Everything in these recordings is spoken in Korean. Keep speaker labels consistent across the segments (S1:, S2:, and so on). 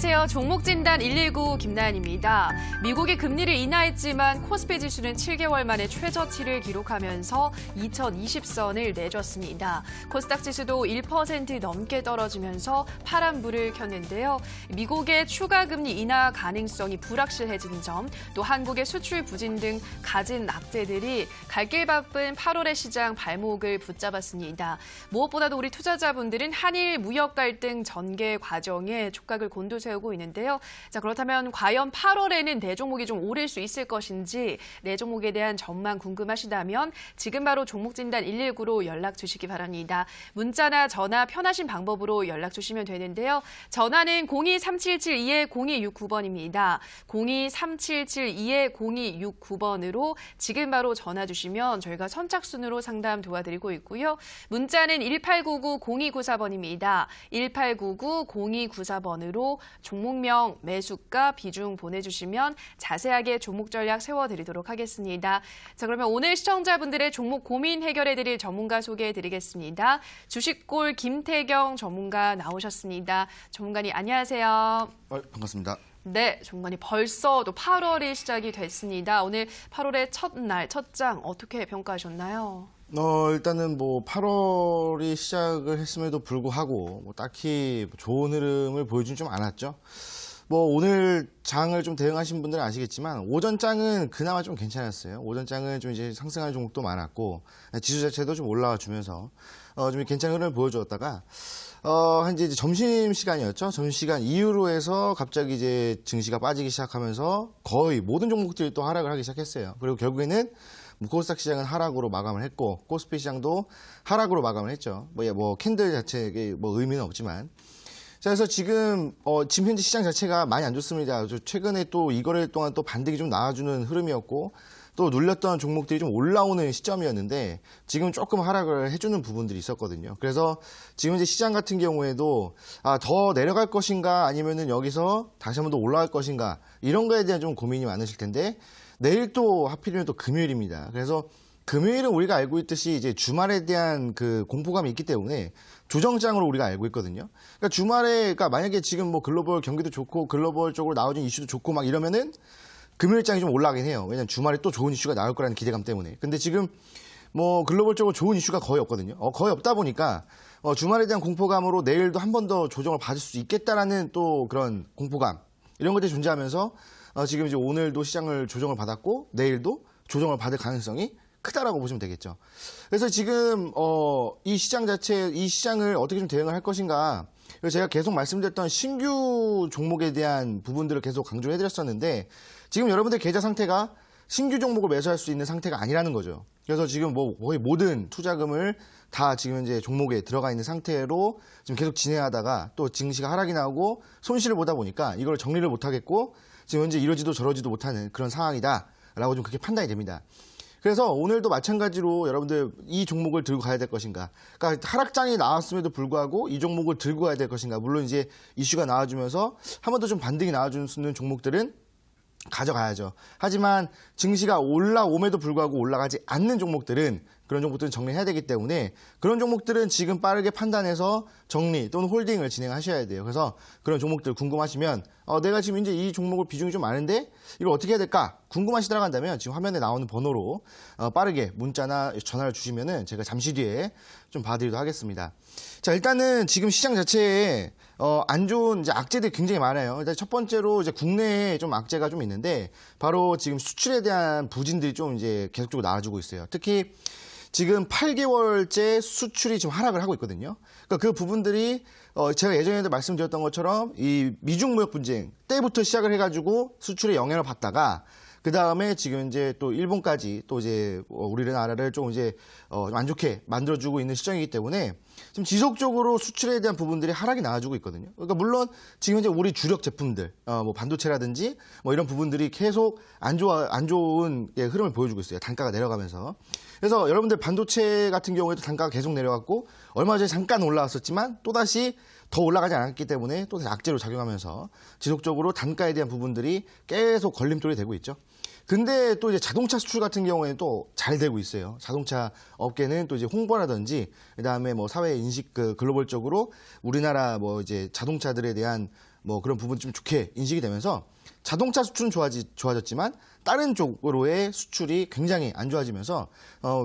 S1: 안녕하세요. 종목진단 119 김나연입니다. 미국이 금리를 인하했지만 코스피 지수는 7개월 만에 최저치를 기록하면서 2020선을 내줬습니다. 코스닥 지수도 1% 넘게 떨어지면서 파란불을 켰는데요. 미국의 추가 금리 인하 가능성이 불확실해진 점, 또 한국의 수출 부진 등 갖은 악재들이 갈 길 바쁜 8월의 시장 발목을 붙잡았습니다. 무엇보다도 우리 투자자분들은 한일 무역 갈등 전개 과정에 촉각을 곤두세우고 있는데요. 자, 그렇다면 과연 8월에는 내 종목이 좀 오를 수 있을 것인지 내 종목에 대한 전망 궁금하시다면 지금 바로 종목진단 119로 연락 주시기 바랍니다. 문자나 전화 편하신 방법으로 연락 주시면 되는데요. 전화는 02-3772-0269번입니다. 02-3772-0269번으로 지금 바로 전화 주시면 저희가 선착순으로 상담 도와드리고 있고요. 문자는 1899-0294번입니다. 1899-0294번으로 종목명, 매수가, 비중 보내주시면 자세하게 종목 전략 세워드리도록 하겠습니다. 자, 그러면 오늘 시청자분들의 종목 고민 해결해드릴 전문가 소개해드리겠습니다. 주식골 김태경 전문가 나오셨습니다. 전문가님 안녕하세요.
S2: 반갑습니다.
S1: 네, 전문가님 벌써 또 8월이 시작이 됐습니다. 오늘 8월의 첫날, 첫장 어떻게 평가하셨나요?
S2: 일단은 8월이 시작을 했음에도 불구하고 딱히 좋은 흐름을 보여주진 좀 않았죠. 오늘 장을 좀 대응하신 분들은 아시겠지만 오전 장은 그나마 좀 괜찮았어요. 오전 장은 좀 이제 상승하는 종목도 많았고 지수 자체도 좀 올라와 주면서 좀 괜찮은 흐름을 보여주었다가 이제 점심 시간이었죠. 점심 시간 이후로 해서 갑자기 이제 증시가 빠지기 시작하면서 거의 모든 종목들이 또 하락을 하기 시작했어요. 그리고 결국에는 코스닥 시장은 하락으로 마감을 했고 코스피 시장도 하락으로 마감을 했죠. 캔들 자체에 의미는 없지만. 자, 그래서 지금 현재 시장 자체가 많이 안 좋습니다. 최근에 또 이 거래일 동안 또 반등이 좀 나와주는 흐름이었고 또 눌렸던 종목들이 좀 올라오는 시점이었는데 지금 조금 하락을 해주는 부분들이 있었거든요. 그래서 지금 이제 시장 같은 경우에도 더 내려갈 것인가 아니면은 여기서 다시 한번 더 올라갈 것인가 이런 거에 대한 좀 고민이 많으실 텐데 내일 또 하필이면 또 금요일입니다. 그래서 금요일은 우리가 알고 있듯이 이제 주말에 대한 그 공포감이 있기 때문에 조정장으로 우리가 알고 있거든요. 그러니까 주말에, 만약에 지금 글로벌 경기도 좋고 글로벌 쪽으로 나와준 이슈도 좋고 막 이러면은 금요일장이 좀 올라가긴 해요. 왜냐면 주말에 또 좋은 이슈가 나올 거라는 기대감 때문에. 근데 지금 글로벌 쪽으로 좋은 이슈가 거의 없거든요. 거의 없다 보니까 주말에 대한 공포감으로 내일도 한 번 더 조정을 받을 수 있겠다라는 또 그런 공포감 이런 것들이 존재하면서 지금 이제 오늘도 시장을 조정을 받았고 내일도 조정을 받을 가능성이 크다라고 보시면 되겠죠. 그래서 지금 이 시장 이 시장을 어떻게 좀 대응을 할 것인가. 그래서 제가 계속 말씀드렸던 신규 종목에 대한 부분들을 계속 강조해드렸었는데 지금 여러분들 계좌 상태가 신규 종목을 매수할 수 있는 상태가 아니라는 거죠. 그래서 지금 거의 모든 투자금을 다 지금 현재 종목에 들어가 있는 상태로 지금 계속 진행하다가 또 증시가 하락이 나오고 손실을 보다 보니까 이걸 정리를 못 하겠고 지금 현재 이러지도 저러지도 못하는 그런 상황이다라고 좀 그렇게 판단이 됩니다. 그래서 오늘도 마찬가지로 여러분들 이 종목을 들고 가야 될 것인가. 그러니까 하락장이 나왔음에도 불구하고 이 종목을 들고 가야 될 것인가. 물론 이제 이슈가 나와주면서 한 번 더 좀 반등이 나와주는 종목들은 가져가야죠. 하지만 증시가 올라옴에도 불구하고 올라가지 않는 종목들은 그런 종목들은 정리해야 되기 때문에 그런 종목들은 지금 빠르게 판단해서 정리 또는 홀딩을 진행하셔야 돼요. 그래서 그런 종목들 궁금하시면 내가 지금 이제 이 종목을 비중이 좀 많은데 이걸 어떻게 해야 될까 궁금하시다고 한다면 지금 화면에 나오는 번호로 빠르게 문자나 전화를 주시면은 제가 잠시 뒤에 좀 봐드리도록 하겠습니다. 자, 일단은 지금 시장 자체에 안 좋은 이제 악재들이 굉장히 많아요. 일단 첫 번째로 이제 국내에 좀 악재가 좀 있는데 바로 지금 수출에 대한 부진들이 좀 이제 계속적으로 나와주고 있어요. 특히 지금 8개월째 수출이 지금 하락을 하고 있거든요. 그러니까 그 부분들이 제가 예전에도 말씀드렸던 것처럼 이 미중 무역 분쟁 때부터 시작을 해가지고 수출에 영향을 받다가 그 다음에 지금 이제 또 일본까지 또 이제 우리나라를 좀 이제 안 좋게 만들어주고 있는 시점이기 때문에 지금 지속적으로 수출에 대한 부분들이 하락이 나와주고 있거든요. 그러니까 물론 지금 이제 우리 주력 제품들, 반도체라든지 이런 부분들이 계속 안 좋은 흐름을 보여주고 있어요. 단가가 내려가면서. 그래서 여러분들 반도체 같은 경우에도 단가가 계속 내려갔고 얼마 전에 잠깐 올라왔었지만 또다시 더 올라가지 않았기 때문에 또 악재로 작용하면서 지속적으로 단가에 대한 부분들이 계속 걸림돌이 되고 있죠. 근데 또 이제 자동차 수출 같은 경우에는 또 잘 되고 있어요. 자동차 업계는 또 이제 홍보라든지 그다음에 사회 인식 글로벌적으로 우리나라 이제 자동차들에 대한 뭐 그런 부분이 좀 좋게 인식이 되면서 자동차 수출은 좋아졌지만 다른 쪽으로의 수출이 굉장히 안 좋아지면서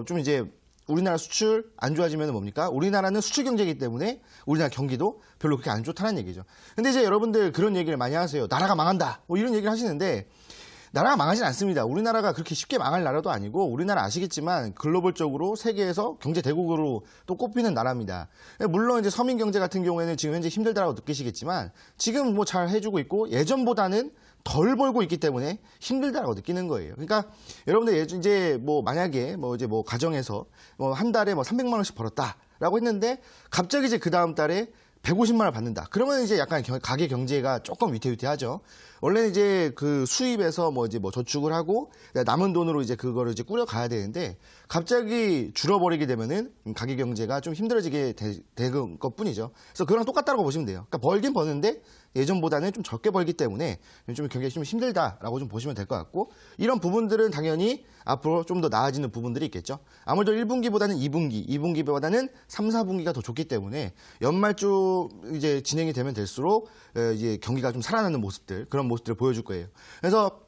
S2: 좀 이제 우리나라 수출 안 좋아지면 뭡니까? 우리나라는 수출 경제이기 때문에 우리나라 경기도 별로 그렇게 안 좋다는 얘기죠. 근데 이제 여러분들 그런 얘기를 많이 하세요. 나라가 망한다. 뭐 이런 얘기를 하시는데 나라가 망하진 않습니다. 우리나라가 그렇게 쉽게 망할 나라도 아니고 우리나라 아시겠지만 글로벌적으로 세계에서 경제 대국으로 또 꼽히는 나라입니다. 물론 이제 서민 경제 같은 경우에는 지금 현재 힘들다라고 느끼시겠지만 지금 뭐 잘 해주고 있고 예전보다는 덜 벌고 있기 때문에 힘들다라고 느끼는 거예요. 그러니까 여러분들 이제 뭐 만약에 뭐 이제 뭐 가정에서 뭐 한 달에 뭐 300만 원씩 벌었다라고 했는데 갑자기 이제 그 다음 달에 150만 원을 받는다. 그러면 이제 약간 가계 경제가 조금 위태위태하죠. 원래는 이제 그 수입에서 뭐 이제 뭐 저축을 하고 남은 돈으로 이제 그거를 이제 꾸려가야 되는데 갑자기 줄어버리게 되면은 가계 경제가 좀 힘들어지게 된 것뿐이죠. 그래서 그거랑 똑같다고 보시면 돼요. 그러니까 벌긴 버는데 예전보다는 좀 적게 벌기 때문에 좀 경기가 좀 힘들다라고 좀 보시면 될 것 같고 이런 부분들은 당연히 앞으로 좀 더 나아지는 부분들이 있겠죠. 아무래도 1분기보다는 2분기, 2분기보다는 3, 4분기가 더 좋기 때문에 연말 쪽 이제 진행이 되면 될수록 이제 경기가 좀 살아나는 모습들 그런 모습들을 보여줄 거예요. 그래서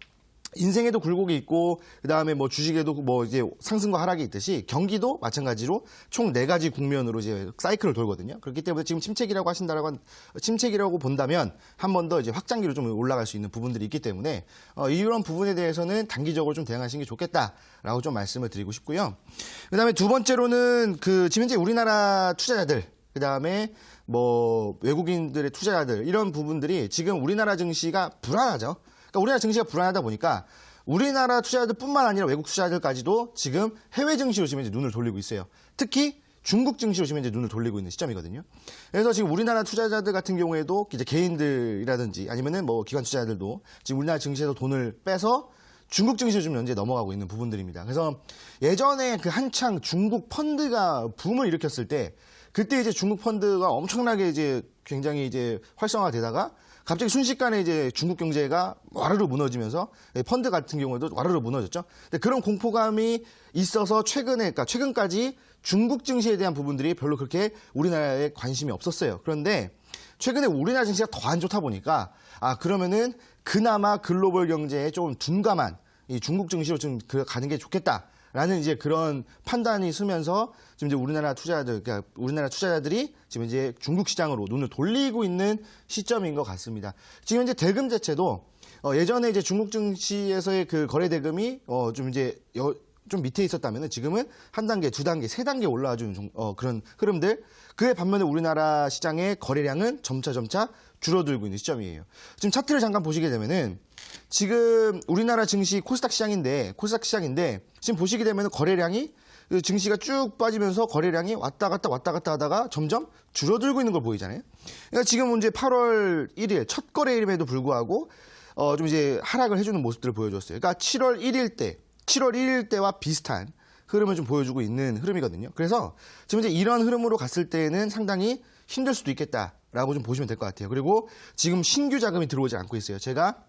S2: 인생에도 굴곡이 있고 그다음에 뭐 주식에도 뭐 이제 상승과 하락이 있듯이 경기도 마찬가지로 총 4가지 국면으로 이제 사이클을 돌거든요. 그렇기 때문에 지금 침체기라고 본다면 한 번 더 이제 확장기로 좀 올라갈 수 있는 부분들이 있기 때문에 이런 부분에 대해서는 단기적으로 좀 대응하시는 게 좋겠다라고 좀 말씀을 드리고 싶고요. 그다음에 두 번째로는 그 지금 현재 우리나라 투자자들 그다음에 뭐 외국인들의 투자자들 이런 부분들이 지금 우리나라 증시가 불안하죠. 그러니까 우리나라 증시가 불안하다 보니까 우리나라 투자자들뿐만 아니라 외국 투자자들까지도 지금 해외 증시로 지금 이제 눈을 돌리고 있어요. 특히 중국 증시로 지금 이제 눈을 돌리고 있는 시점이거든요. 그래서 지금 우리나라 투자자들 같은 경우에도 이제 개인들이라든지 아니면은 뭐 기관 투자자들도 지금 우리나라 증시에서 돈을 빼서 중국 증시로 좀 현재 넘어가고 있는 부분들입니다. 그래서 예전에 그 한창 중국 펀드가 붐을 일으켰을 때 그때 이제 중국 펀드가 엄청나게 이제 굉장히 이제 활성화되다가 갑자기 순식간에 이제 중국 경제가 와르르 무너지면서 펀드 같은 경우에도 와르르 무너졌죠. 근데 그런 공포감이 있어서 그러니까 최근까지 중국 증시에 대한 부분들이 별로 그렇게 우리나라에 관심이 없었어요. 그런데 최근에 우리나라 증시가 더 안 좋다 보니까 그러면은 그나마 글로벌 경제에 조금 둔감한 이 중국 증시로 좀 가는 게 좋겠다라는 이제 그런 판단이 서면서 지금 이제 우리나라 투자자들이 지금 이제 중국 시장으로 눈을 돌리고 있는 시점인 것 같습니다. 지금 이제 대금 자체도 예전에 이제 중국 증시에서의 그 거래 대금이 좀 이제 좀 밑에 있었다면은 지금은 한 단계, 두 단계, 세 단계 올라와주는 그런 흐름들. 그에 반면에 우리나라 시장의 거래량은 점차 줄어들고 있는 시점이에요. 지금 차트를 잠깐 보시게 되면은 지금 우리나라 증시 코스닥 시장인데 지금 보시게 되면은 거래량이 그 증시가 쭉 빠지면서 거래량이 왔다 갔다 하다가 점점 줄어들고 있는 걸 보이잖아요. 그러니까 지금 이제 8월 1일 첫 거래일임에도 불구하고 좀 이제 하락을 해주는 모습들을 보여줬어요. 그러니까 7월 1일 때와 비슷한 흐름을 좀 보여주고 있는 흐름이거든요. 그래서 지금 이제 이런 흐름으로 갔을 때는 상당히 힘들 수도 있겠다라고 좀 보시면 될 것 같아요. 그리고 지금 신규 자금이 들어오지 않고 있어요. 제가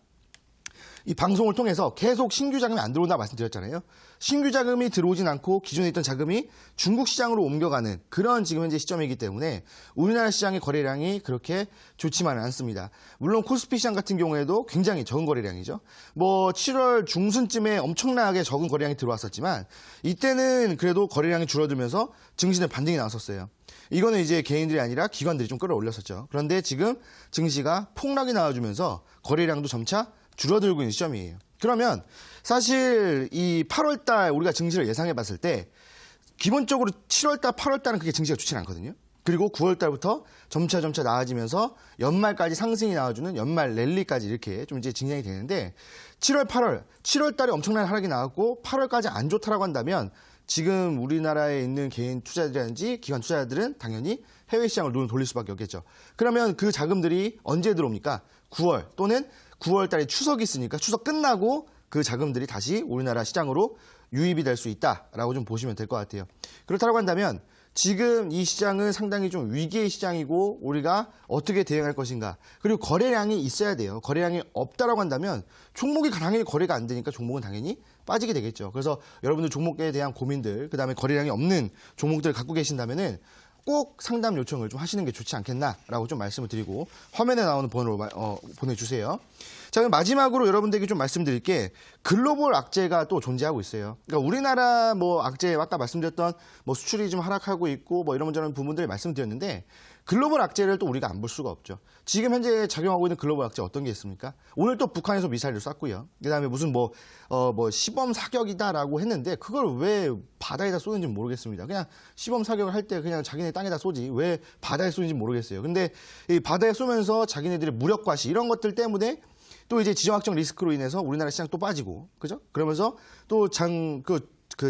S2: 이 방송을 통해서 계속 신규 자금이 안 들어온다 말씀드렸잖아요. 신규 자금이 들어오진 않고 기존에 있던 자금이 중국 시장으로 옮겨가는 그런 지금 현재 시점이기 때문에 우리나라 시장의 거래량이 그렇게 좋지만은 않습니다. 물론 코스피 시장 같은 경우에도 굉장히 적은 거래량이죠. 뭐 7월 중순쯤에 엄청나게 적은 거래량이 들어왔었지만 이때는 그래도 거래량이 줄어들면서 증시는 반등이 나왔었어요. 이거는 이제 개인들이 아니라 기관들이 좀 끌어올렸었죠. 그런데 지금 증시가 폭락이 나와주면서 거래량도 점차 줄어들고 있는 시점이에요. 그러면 사실 이 8월달 우리가 증시를 예상해 봤을 때 기본적으로 7월달, 8월달은 그렇게 증시가 좋지 않거든요. 그리고 9월달부터 점차 나아지면서 연말까지 상승이 나와주는 연말 랠리까지 이렇게 좀 이제 진행이 되는데 7월달에 엄청난 하락이 나왔고 8월까지 안 좋다라고 한다면 지금 우리나라에 있는 개인 투자자들이라든지 기관 투자자들은 당연히 해외 시장을 눈을 돌릴 수밖에 없겠죠. 그러면 그 자금들이 언제 들어옵니까? 9월 또는 9월 달에 추석이 있으니까 추석 끝나고 그 자금들이 다시 우리나라 시장으로 유입이 될 수 있다라고 좀 보시면 될 것 같아요. 그렇다고 한다면 지금 이 시장은 상당히 좀 위기의 시장이고 우리가 어떻게 대응할 것인가. 그리고 거래량이 있어야 돼요. 거래량이 없다라고 한다면 종목이 당연히 거래가 안 되니까 종목은 당연히 빠지게 되겠죠. 그래서 여러분들 종목에 대한 고민들, 그다음에 거래량이 없는 종목들을 갖고 계신다면은 꼭 상담 요청을 좀 하시는 게 좋지 않겠나라고 좀 말씀을 드리고 화면에 나오는 번호로 보내주세요. 자, 그럼 마지막으로 여러분들에게 좀 말씀드릴 게 글로벌 악재가 또 존재하고 있어요. 그러니까 우리나라 뭐 악재 아까 말씀드렸던 뭐 수출이 좀 하락하고 있고 뭐 이런저런 부분들을 말씀드렸는데 글로벌 악재를 또 우리가 안 볼 수가 없죠. 지금 현재 작용하고 있는 글로벌 악재 어떤 게 있습니까? 오늘 또 북한에서 미사일을 쐈고요. 그다음에 무슨 뭐 시범 사격이다라고 했는데 그걸 왜 바다에다 쏘는지 모르겠습니다. 그냥 시범 사격을 할 때 그냥 자기네 땅에다 쏘지 왜 바다에 쏘는지 모르겠어요. 근데 이 바다에 쏘면서 자기네들의 무력 과시 이런 것들 때문에 또 이제 지정학적 리스크로 인해서 우리나라 시장 또 빠지고, 그죠? 그러면서 또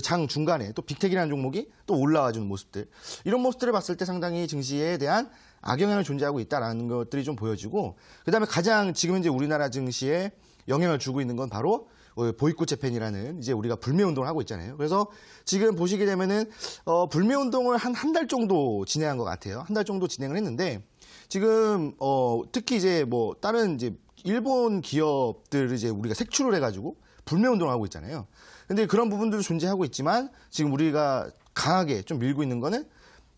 S2: 장 중간에 또 빅텍이라는 종목이 또 올라와주는 모습들. 이런 모습들을 봤을 때 상당히 증시에 대한 악영향을 존재하고 있다는 것들이 좀 보여지고, 그 다음에 가장 지금 현재 우리나라 증시에 영향을 주고 있는 건 바로 보이콧 재팬이라는 이제 우리가 불매 운동을 하고 있잖아요. 그래서 지금 보시게 되면은 불매 운동을 한 달 정도 진행한 것 같아요. 한 달 정도 진행을 했는데 지금 특히 이제 뭐 다른 이제 일본 기업들을 이제 우리가 색출을 해가지고 불매 운동을 하고 있잖아요. 근데 그런 부분들도 존재하고 있지만 지금 우리가 강하게 좀 밀고 있는 거는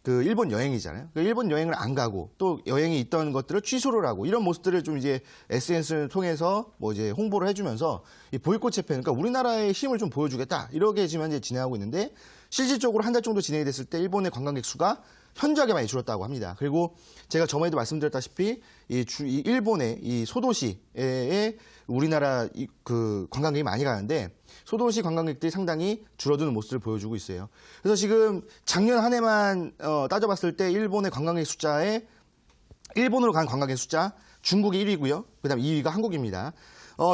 S2: 그 일본 여행이잖아요. 그 일본 여행을 안 가고 또 여행이 있던 것들을 취소를 하고 이런 모습들을 좀 이제 SNS를 통해서 뭐 이제 홍보를 해주면서 이 보이콧 재팬, 그러니까 우리나라의 힘을 좀 보여주겠다 이렇게 지금 현재 진행하고 있는데 실질적으로 한 달 정도 진행이 됐을 때 일본의 관광객 수가 현저하게 많이 줄었다고 합니다. 그리고 제가 저번에도 말씀드렸다시피 이 일본의 이 소도시에 우리나라 그 관광객이 많이 가는데 소도시 관광객들이 상당히 줄어드는 모습을 보여주고 있어요. 그래서 지금 작년 한 해만 따져봤을 때 일본의 관광객 숫자에 일본으로 간 관광객 숫자 중국이 1위고요. 그다음 2위가 한국입니다.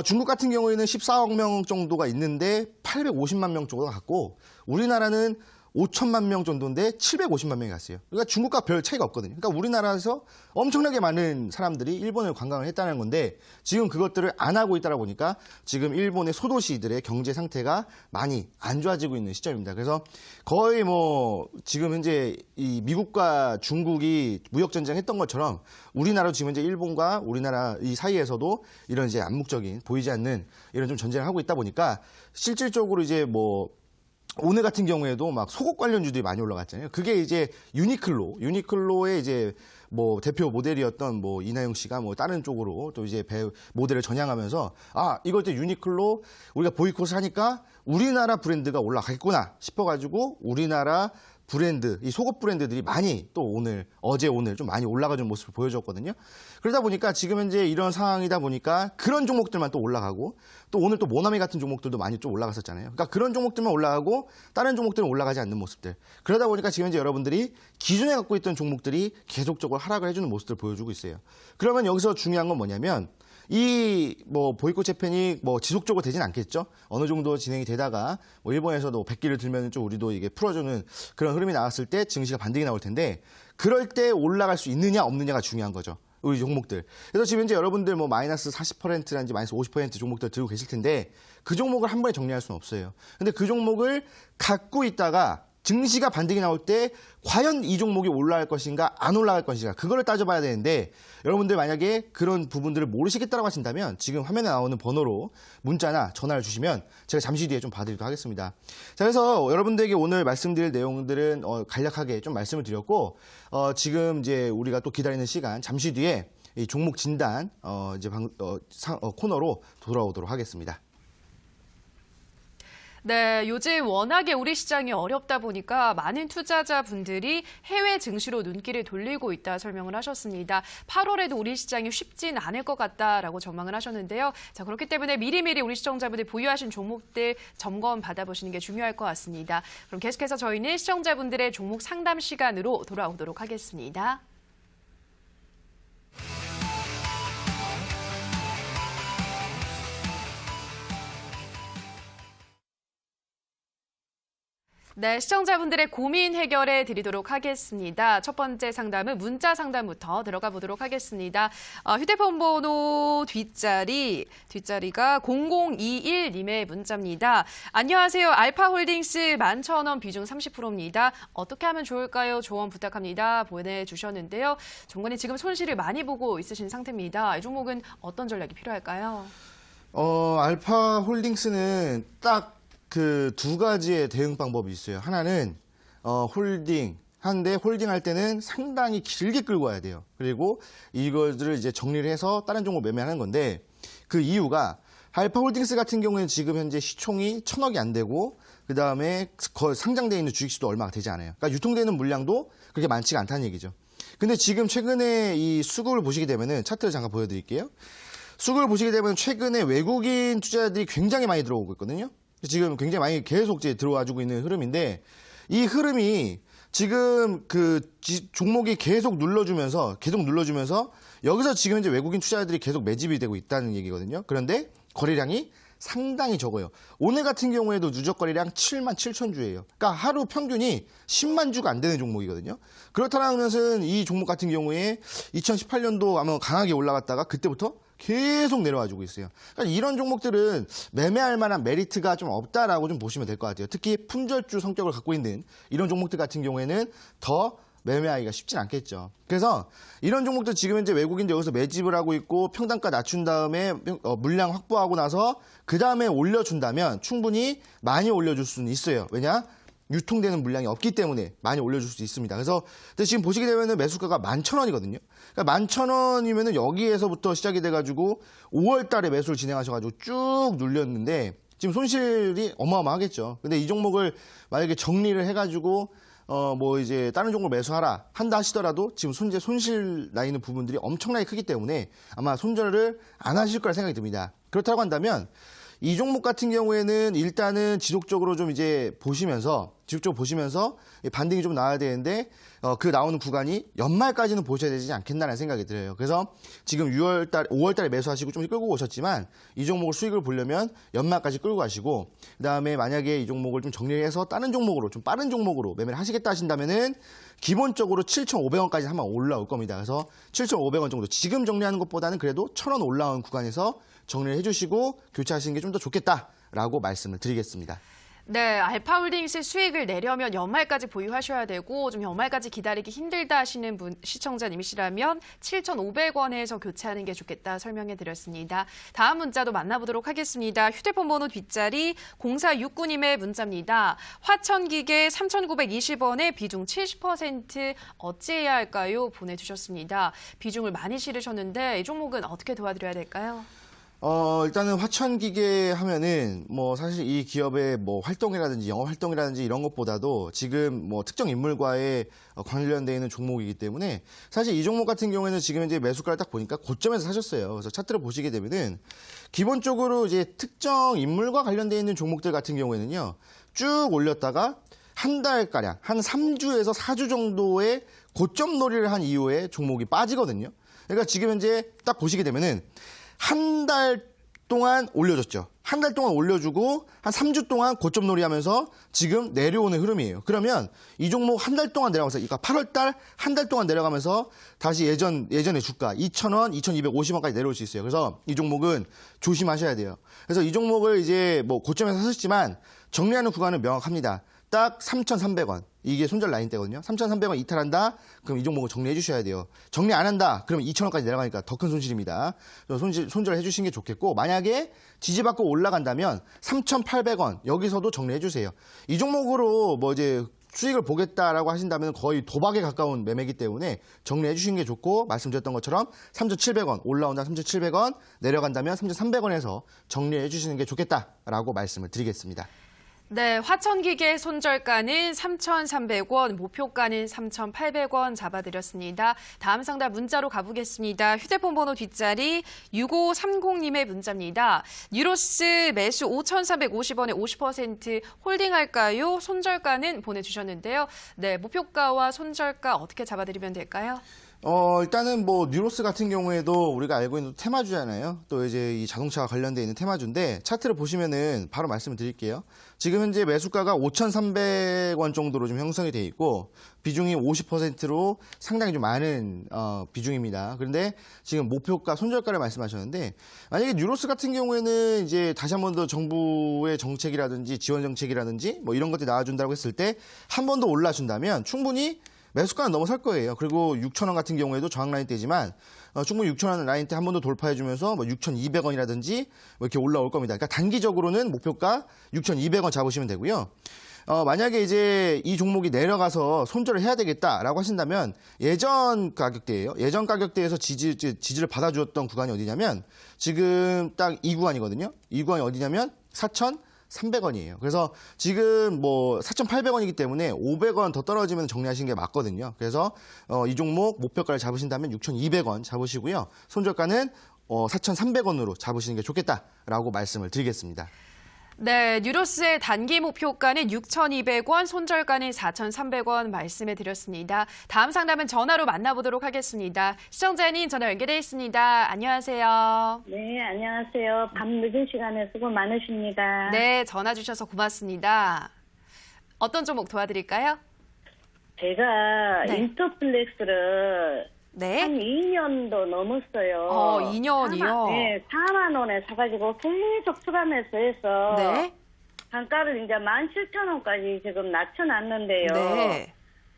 S2: 중국 같은 경우에는 14억 명 정도가 있는데 850만 명 정도가 갔고 우리나라는 5천만 명 정도인데 750만 명이 갔어요. 그러니까 중국과 별 차이가 없거든요. 그러니까 우리나라에서 엄청나게 많은 사람들이 일본을 관광을 했다는 건데 지금 그것들을 안 하고 있다라 보니까 지금 일본의 소도시들의 경제 상태가 많이 안 좋아지고 있는 시점입니다. 그래서 거의 뭐 지금 현재 이 미국과 중국이 무역 전쟁했던 것처럼 우리나라도 지금 현재 일본과 우리나라 이 사이에서도 이런 이제 암묵적인 보이지 않는 이런 좀 전쟁을 하고 있다 보니까 실질적으로 이제 뭐 오늘 같은 경우에도 막 속옷 관련주들이 많이 올라갔잖아요. 그게 이제 유니클로의 이제 뭐 대표 모델이었던 뭐 이나영 씨가 뭐 다른 쪽으로 또 이제 모델을 전향하면서 이걸 때 유니클로 우리가 보이콧을 하니까 우리나라 브랜드가 올라가겠구나 싶어가지고 우리나라 브랜드, 이 속옷 브랜드들이 많이 또 어제 오늘 좀 많이 올라가는 모습을 보여줬거든요. 그러다 보니까 지금 현재 이런 상황이다 보니까 그런 종목들만 또 올라가고 또 오늘 또 모나미 같은 종목들도 많이 좀 올라갔었잖아요. 그러니까 그런 종목들만 올라가고 다른 종목들은 올라가지 않는 모습들. 그러다 보니까 지금 현재 여러분들이 기존에 갖고 있던 종목들이 계속적으로 하락을 해주는 모습들을 보여주고 있어요. 그러면 여기서 중요한 건 뭐냐면 이 뭐 보이콧 재팬이 뭐 지속적으로 되진 않겠죠. 어느 정도 진행이 되다가 뭐 일본에서도 100기를 들면 좀 우리도 이게 풀어주는 그런 흐름이 나왔을 때 증시가 반등이 나올 텐데 그럴 때 올라갈 수 있느냐 없느냐가 중요한 거죠. 우리 종목들. 그래서 지금 현재 여러분들 뭐 마이너스 40%라든지 마이너스 50% 종목들 들고 계실 텐데 그 종목을 한 번에 정리할 수는 없어요. 근데 그 종목을 갖고 있다가 증시가 반등이 나올 때 과연 이 종목이 올라갈 것인가 안 올라갈 것인가 그거를 따져봐야 되는데 여러분들 만약에 그런 부분들을 모르시겠다고 하신다면 지금 화면에 나오는 번호로 문자나 전화를 주시면 제가 잠시 뒤에 좀 봐드리도록 하겠습니다. 자, 그래서 여러분들에게 오늘 말씀드릴 내용들은 간략하게 좀 말씀을 드렸고 지금 이제 우리가 또 기다리는 시간 잠시 뒤에 이 종목 진단 이제 코너로 돌아오도록 하겠습니다.
S1: 네, 요즘 워낙에 우리 시장이 어렵다 보니까 많은 투자자분들이 해외 증시로 눈길을 돌리고 있다 설명을 하셨습니다. 8월에도 우리 시장이 쉽진 않을 것 같다라고 전망을 하셨는데요. 자, 그렇기 때문에 미리미리 우리 시청자분들 보유하신 종목들 점검 받아보시는 게 중요할 것 같습니다. 그럼 계속해서 저희는 시청자분들의 종목 상담 시간으로 돌아오도록 하겠습니다. 네, 시청자분들의 고민 해결해 드리도록 하겠습니다. 첫 번째 상담은 문자 상담부터 들어가 보도록 하겠습니다. 휴대폰 번호 뒷자리가 0021님의 문자입니다. 안녕하세요. 알파홀딩스 11,000원 비중 30%입니다. 어떻게 하면 좋을까요? 조언 부탁합니다. 보내주셨는데요. 종건이 지금 손실을 많이 보고 있으신 상태입니다. 이 종목은 어떤 전략이 필요할까요?
S2: 알파홀딩스는 딱 그 두 가지의 대응 방법이 있어요. 하나는 홀딩 하는데 홀딩할 때는 상당히 길게 끌고 와야 돼요. 그리고 이것들을 이제 정리를 해서 다른 종목 매매하는 건데 그 이유가 알파홀딩스 같은 경우에는 지금 현재 시총이 1,000억이 안 되고 그다음에 상장되어 있는 주식수도 얼마가 되지 않아요. 그러니까 유통되는 물량도 그렇게 많지가 않다는 얘기죠. 근데 지금 최근에 이 수급을 보시게 되면은 차트를 잠깐 보여드릴게요. 수급을 보시게 되면 최근에 외국인 투자자들이 굉장히 많이 들어오고 있거든요. 지금 굉장히 많이 계속 이제 들어와주고 있는 흐름인데 이 흐름이 지금 그 종목이 계속 눌러주면서 여기서 지금 이제 외국인 투자자들이 계속 매집이 되고 있다는 얘기거든요. 그런데 거래량이 상당히 적어요. 오늘 같은 경우에도 누적 거래량 7만 7천 주예요. 그러니까 하루 평균이 10만 주가 안 되는 종목이거든요. 그렇다는 것은 이 종목 같은 경우에 2018년도 아마 강하게 올라갔다가 그때부터 계속 내려와주고 있어요. 그러니까 이런 종목들은 매매할 만한 메리트가 좀 없다라고 좀 보시면 될 것 같아요. 특히 품절주 성격을 갖고 있는 이런 종목들 같은 경우에는 더 매매하기가 쉽진 않겠죠. 그래서 이런 종목들 지금 현재 외국인들 여기서 매집을 하고 있고 평단가 낮춘 다음에 물량 확보하고 나서 그 다음에 올려준다면 충분히 많이 올려줄 수는 있어요. 왜냐? 유통되는 물량이 없기 때문에 많이 올려줄 수 있습니다. 그래서 근데 지금 보시게 되면 매수가가 11,000원이거든요. 그러니까 11,000원이면 여기에서부터 시작이 돼가지고 5월 달에 매수를 진행하셔가지고 쭉 눌렸는데 지금 손실이 어마어마하겠죠. 근데 이 종목을 만약에 정리를 해가지고 뭐 이제 다른 종목을 매수하라 한다 하시더라도 지금 손실 나 있는 부분들이 엄청나게 크기 때문에 아마 손절을 안 하실 거라 생각이 듭니다. 그렇다고 한다면 이 종목 같은 경우에는 일단은 지속적으로 좀 이제 보시면서 반등이 좀 나와야 되는데 그 나오는 구간이 연말까지는 보셔야 되지 않겠나라는 생각이 들어요. 그래서 지금 5월달에 매수하시고 좀 끌고 오셨지만 이 종목을 수익을 보려면 연말까지 끌고 가시고 그다음에 만약에 이 종목을 좀 정리해서 다른 종목으로 좀 빠른 종목으로 매매를 하시겠다 하신다면은 기본적으로 7,500원까지 한번 올라올 겁니다. 그래서 7,500원 정도 지금 정리하는 것보다는 그래도 1,000원 올라온 구간에서 정리를 해주시고 교체하시는 게 좀 더 좋겠다라고 말씀을 드리겠습니다.
S1: 네, 알파홀딩스 수익을 내려면 연말까지 보유하셔야 되고 좀 연말까지 기다리기 힘들다 하시는 시청자님이시라면 7,500원에서 교체하는 게 좋겠다 설명해 드렸습니다. 다음 문자도 만나보도록 하겠습니다. 휴대폰 번호 뒷자리 0469님의 문자입니다. 화천기계 3,920원에 비중 70% 어찌해야 할까요? 보내주셨습니다. 비중을 많이 실으셨는데 이 종목은 어떻게 도와드려야 될까요?
S2: 일단은 화천기계 하면은 뭐 사실 이 기업의 뭐 활동이라든지 영업 활동이라든지 이런 것보다도 지금 뭐 특정 인물과의 관련되어 있는 종목이기 때문에 사실 이 종목 같은 경우에는 지금 이제 매수가를 딱 보니까 고점에서 사셨어요. 그래서 차트를 보시게 되면은 기본적으로 이제 특정 인물과 관련되어 있는 종목들 같은 경우에는요. 쭉 올렸다가 한 달가량, 한 3주에서 4주 정도의 고점 놀이를 한 이후에 종목이 빠지거든요. 그러니까 지금 현재 딱 보시게 되면은 한 달 동안 올려줬죠. 한 달 동안 올려주고 한 3주 동안 고점 놀이 하면서 지금 내려오는 흐름이에요. 그러면 이 종목 한 달 동안 내려가면서 그러니까 8월 달 한 달 동안 내려가면서 다시 예전의 주가 2,000원, 2,250원까지 내려올 수 있어요. 그래서 이 종목은 조심하셔야 돼요. 그래서 이 종목을 이제 뭐 고점에서 사셨지만 정리하는 구간은 명확합니다. 딱 3,300원. 이게 손절 라인대거든요. 3,300원 이탈한다? 그럼 이 종목을 정리해 주셔야 돼요. 정리 안 한다? 그러면 2,000원까지 내려가니까 더 큰 손실입니다. 손절해 주시는 게 좋겠고 만약에 지지받고 올라간다면 3,800원 여기서도 정리해 주세요. 이 종목으로 뭐 이제 수익을 보겠다라고 하신다면 거의 도박에 가까운 매매이기 때문에 정리해 주시는 게 좋고 말씀드렸던 것처럼 3,700원 올라온다 3,700원 내려간다면 3,300원에서 정리해 주시는 게 좋겠다라고 말씀을 드리겠습니다.
S1: 네, 화천기계 손절가는 3,300원, 목표가는 3,800원 잡아드렸습니다. 다음 상담 문자로 가보겠습니다. 휴대폰 번호 뒷자리 6530님의 문자입니다. 뉴로스 매수 5,350원에 50% 홀딩할까요? 손절가는 보내주셨는데요. 네, 목표가와 손절가 어떻게 잡아드리면 될까요?
S2: 일단은 뭐 뉴로스 같은 경우에도 우리가 알고 있는 테마주잖아요. 또 이제 이 자동차와 관련되어 있는 테마주인데 차트를 보시면은 바로 말씀을 드릴게요. 지금 현재 매수가가 5,300원 정도로 좀 형성이 돼 있고 비중이 50%로 상당히 좀 많은 비중입니다. 그런데 지금 목표가 손절가를 말씀하셨는데 만약에 뉴로스 같은 경우에는 이제 다시 한 번 더 정부의 정책이라든지 지원 정책이라든지 뭐 이런 것들이 나와준다고 했을 때 한 번 더 올라준다면 충분히 매수가는 넘어설 거예요. 그리고 6,000원 같은 경우에도 저항 라인 때지만 충분히 6,000원 라인 때 한 번 더 돌파해주면서 뭐 6,200원이라든지 뭐 이렇게 올라올 겁니다. 그러니까 단기적으로는 목표가 6,200원 잡으시면 되고요. 만약에 이제 이 종목이 내려가서 손절을 해야 되겠다라고 하신다면 예전 가격대예요. 예전 가격대에서 지지를 받아주었던 구간이 어디냐면 지금 딱 이 구간이거든요. 이 구간이 어디냐면 4,300원이에요. 그래서 지금 뭐 4,800원이기 때문에 500원 더 떨어지면 정리하시는 게 맞거든요. 그래서 이 종목 목표가를 잡으신다면 6,200원 잡으시고요. 손절가는 4,300원으로 잡으시는 게 좋겠다라고 말씀을 드리겠습니다.
S1: 네, 뉴로스의 단기 목표가는 6,200원, 손절가는 4,300원 말씀해 드렸습니다. 다음 상담은 전화로 만나보도록 하겠습니다. 시청자님 전화 연결돼 있습니다. 안녕하세요.
S3: 네, 안녕하세요. 밤 늦은 시간에 수고 많으십니다.
S1: 네, 전화 주셔서 고맙습니다. 어떤 종목 도와드릴까요?
S3: 제가
S1: 네.
S3: 인터플렉스를
S1: 네.
S3: 한 2년도 넘었어요.
S1: 2년이요?
S3: 네, 4만 원에 사가지고 계속 추가매수 해서
S1: 네.
S3: 단가를 이제 17,000원까지 지금 낮춰놨는데요.
S1: 네.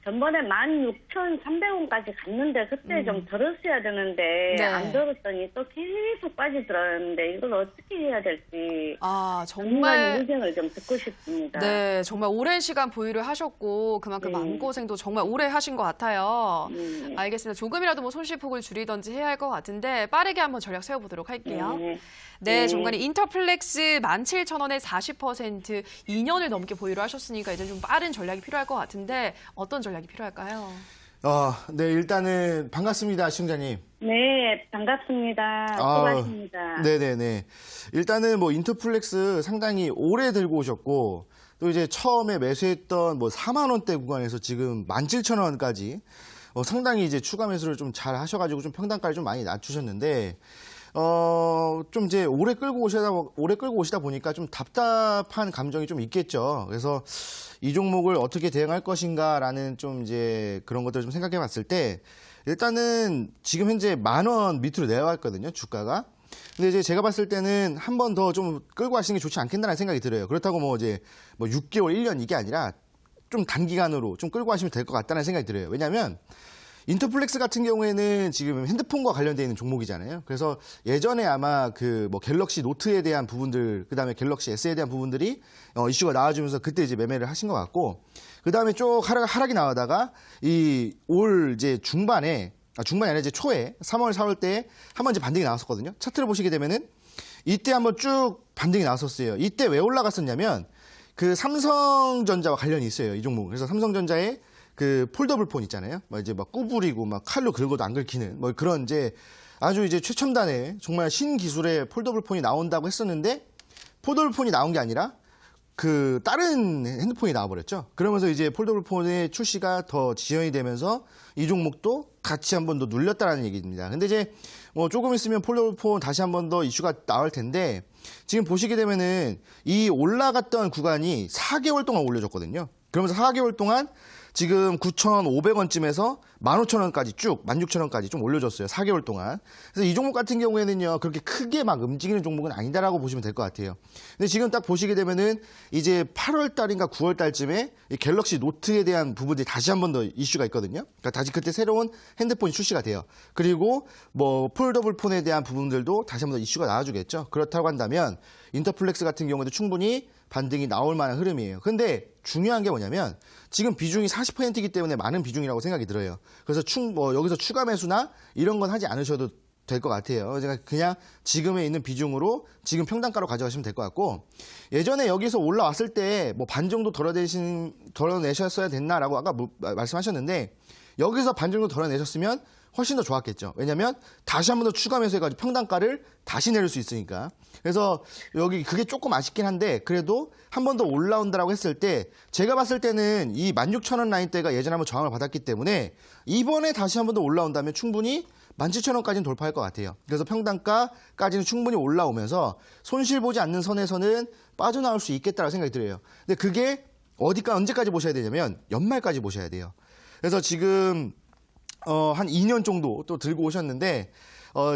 S3: 전번에 16,300원까지 갔는데 그때 좀 들었어야 되는데
S1: 네.
S3: 안 들었더니 또 계속 빠지더라는데 이걸 어떻게 해야 될지
S1: 정말
S3: 의견을 좀 듣고 싶습니다.
S1: 네, 정말 오랜 시간 보유를 하셨고 그만큼
S3: 네.
S1: 마음고생도 정말 오래 하신 것 같아요. 알겠습니다. 조금이라도 뭐 손실폭을 줄이든지 해야 할 것 같은데 빠르게 한번 전략 세워보도록 할게요.
S3: 네.
S1: 네,
S3: 네.
S1: 중간에 인터플렉스 17,000원에 40% 2년을 넘게 보유를 하셨으니까 이제 좀 빠른 전략이 필요할 것 같은데 어떤 전략이 필요할까요?
S2: 네, 일단은 반갑습니다, 시청자님.
S3: 네, 반갑습니다. 수고하십니다.
S2: 네네네. 일단은 뭐 인터플렉스 상당히 오래 들고 오셨고, 또 이제 처음에 매수했던 뭐 4만 원대 구간에서 지금 17,000원까지 상당히 이제 추가 매수를 좀 잘 하셔가지고 좀 평단가를 좀 많이 낮추셨는데, 좀 이제 오래 끌고 오시다 보니까 좀 답답한 감정이 좀 있겠죠. 그래서 이 종목을 어떻게 대응할 것인가라는 좀 이제 그런 것들을 좀 생각해 봤을 때, 일단은 지금 현재 10,000원 밑으로 내려갔거든요, 주가가. 근데 이제 제가 봤을 때는 한 번 더 좀 끌고 가시는 게 좋지 않겠다는 생각이 들어요. 그렇다고 뭐 이제 뭐 6개월, 1년 이게 아니라 좀 단기간으로 좀 끌고 가시면 될 것 같다는 생각이 들어요. 왜냐하면 인터플렉스 같은 경우에는 지금 핸드폰과 관련되어 있는 종목이잖아요. 그래서 예전에 아마 그 뭐 갤럭시 노트에 대한 부분들, 그 다음에 갤럭시 S에 대한 부분들이 이슈가 나와주면서 그때 이제 매매를 하신 것 같고, 그 다음에 쭉 하락이 나오다가 이 올 이제 중반이 아니라 이제 초에 3월, 4월 때에 한번 이제 반등이 나왔었거든요. 차트를 보시게 되면은 이때 한번 쭉 반등이 나왔었어요. 이때 왜 올라갔었냐면 그 삼성전자와 관련이 있어요, 이 종목. 그래서 삼성전자의 그 폴더블 폰 있잖아요. 막 이제 막 구부리고 막 칼로 긁어도 안 긁히는 뭐 그런 이제 아주 이제 최첨단의 정말 신기술의 폴더블 폰이 나온다고 했었는데, 폴더블 폰이 나온 게 아니라 그 다른 핸드폰이 나와버렸죠. 그러면서 이제 폴더블 폰의 출시가 더 지연이 되면서 이 종목도 같이 한 번 더 눌렸다라는 얘기입니다. 근데 이제 뭐 조금 있으면 폴더블 폰 다시 한 번 더 이슈가 나올 텐데, 지금 보시게 되면은 이 올라갔던 구간이 4개월 동안 올려줬거든요. 그러면서 4개월 동안 지금 9,500원쯤에서 15,000원까지 쭉 16,000원까지 좀 올려줬어요. 4개월 동안. 그래서 이 종목 같은 경우에는요, 그렇게 크게 막 움직이는 종목은 아니다라고 보시면 될 것 같아요. 근데 지금 딱 보시게 되면은 이제 8월 달인가 9월 달쯤에 이 갤럭시 노트에 대한 부분들이 다시 한 번 더 이슈가 있거든요. 그러니까 다시 그때 새로운 핸드폰이 출시가 돼요. 그리고 뭐 폴더블 폰에 대한 부분들도 다시 한 번 더 이슈가 나와주겠죠. 그렇다고 한다면 인터플렉스 같은 경우에도 충분히 반등이 나올 만한 흐름이에요. 근데 중요한 게 뭐냐면 지금 비중이 40%이기 때문에 많은 비중이라고 생각이 들어요. 그래서 여기서 추가 매수나 이런 건 하지 않으셔도 될 것 같아요. 제가 그냥 지금에 있는 비중으로 지금 평단가로 가져가시면 될 것 같고, 예전에 여기서 올라왔을 때 뭐 반 정도 덜어내셨어야 됐나라고 아까 말씀하셨는데, 여기서 반 정도 덜어내셨으면 훨씬 더 좋았겠죠. 왜냐하면 다시 한 번 더 추가 매수해가지고 평단가를 다시 내릴 수 있으니까. 그래서 여기 그게 조금 아쉽긴 한데, 그래도 한 번 더 올라온다라고 했을 때 제가 봤을 때는 이 16,000원 라인대가 예전에 한번 저항을 받았기 때문에 이번에 다시 한 번 더 올라온다면 충분히 17,000원까지는 돌파할 것 같아요. 그래서 평단가까지는 충분히 올라오면서 손실 보지 않는 선에서는 빠져나올 수 있겠다라고 생각이 들어요. 근데 그게 언제까지 보셔야 되냐면 연말까지 보셔야 돼요. 그래서 지금 한 2년 정도 또 들고 오셨는데,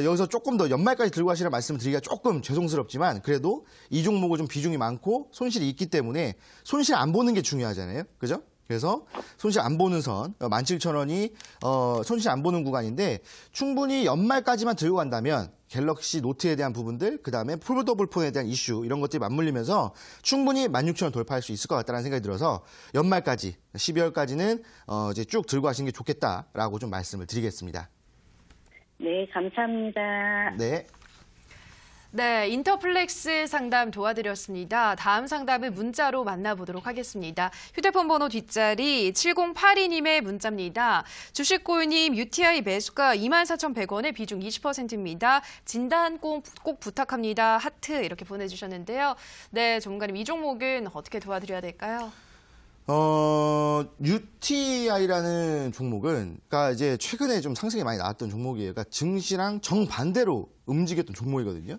S2: 여기서 조금 더 연말까지 들고 가시라는 말씀을 드리기가 조금 죄송스럽지만, 그래도 이 종목은 좀 비중이 많고 손실이 있기 때문에 손실 안 보는 게 중요하잖아요. 그죠? 그래서 손실 안 보는 선, 17,000원이 손실 안 보는 구간인데 충분히 연말까지만 들고 간다면 갤럭시 노트에 대한 부분들, 그다음에 폴더블 폰에 대한 이슈 이런 것들이 맞물리면서 충분히 16,000원 돌파할 수 있을 것 같다는 생각이 들어서 연말까지 12월까지는 이제 쭉 들고 가시는 게 좋겠다라고 좀 말씀을 드리겠습니다.
S3: 네, 감사합니다.
S2: 네.
S1: 네, 인터플렉스 상담 도와드렸습니다. 다음 상담을 문자로 만나보도록 하겠습니다. 휴대폰 번호 뒷자리 7082님의 문자입니다. 주식고유님 UTI 매수가 24,100원에 비중 20%입니다. 진단 꼭 부탁합니다. 하트 이렇게 보내주셨는데요. 네, 전문가님 이 종목은 어떻게 도와드려야 될까요?
S2: UTI라는 종목은, 그러니까 이제 최근에 좀 상승이 많이 나왔던 종목이에요. 그러니까 증시랑 정반대로 움직였던 종목이거든요.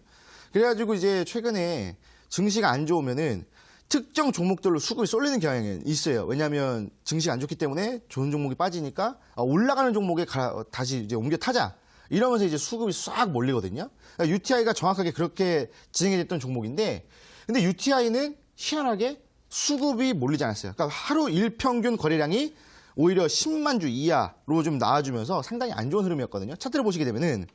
S2: 그래가지고 이제 최근에 증시가 안 좋으면은 특정 종목들로 수급이 쏠리는 경향이 있어요. 왜냐하면 증시가 안 좋기 때문에 좋은 종목이 빠지니까 올라가는 종목에 다시 이제 옮겨 타자. 이러면서 이제 수급이 싹 몰리거든요. 그러니까 UTI가 정확하게 그렇게 진행이 됐던 종목인데, 근데 UTI는 희한하게 수급이 몰리지 않았어요. 그러니까 하루 일평균 거래량이 오히려 10만 주 이하로 좀 나와주면서 상당히 안 좋은 흐름이었거든요. 차트를 보시게 되면은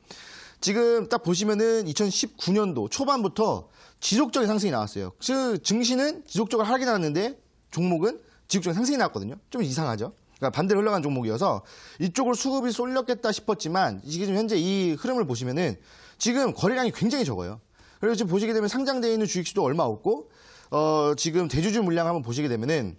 S2: 지금 딱 보시면은 2019년도 초반부터 지속적인 상승이 나왔어요. 즉 증시는 지속적으로 하락이 나왔는데 종목은 지속적인 상승이 나왔거든요. 좀 이상하죠. 그러니까 반대로 흘러간 종목이어서 이쪽으로 수급이 쏠렸겠다 싶었지만 지금 현재 이 흐름을 보시면은 지금 거래량이 굉장히 적어요. 그래서 지금 보시게 되면 상장되어 있는 주식수도 얼마 없고 지금 대주주 물량 한번 보시게 되면은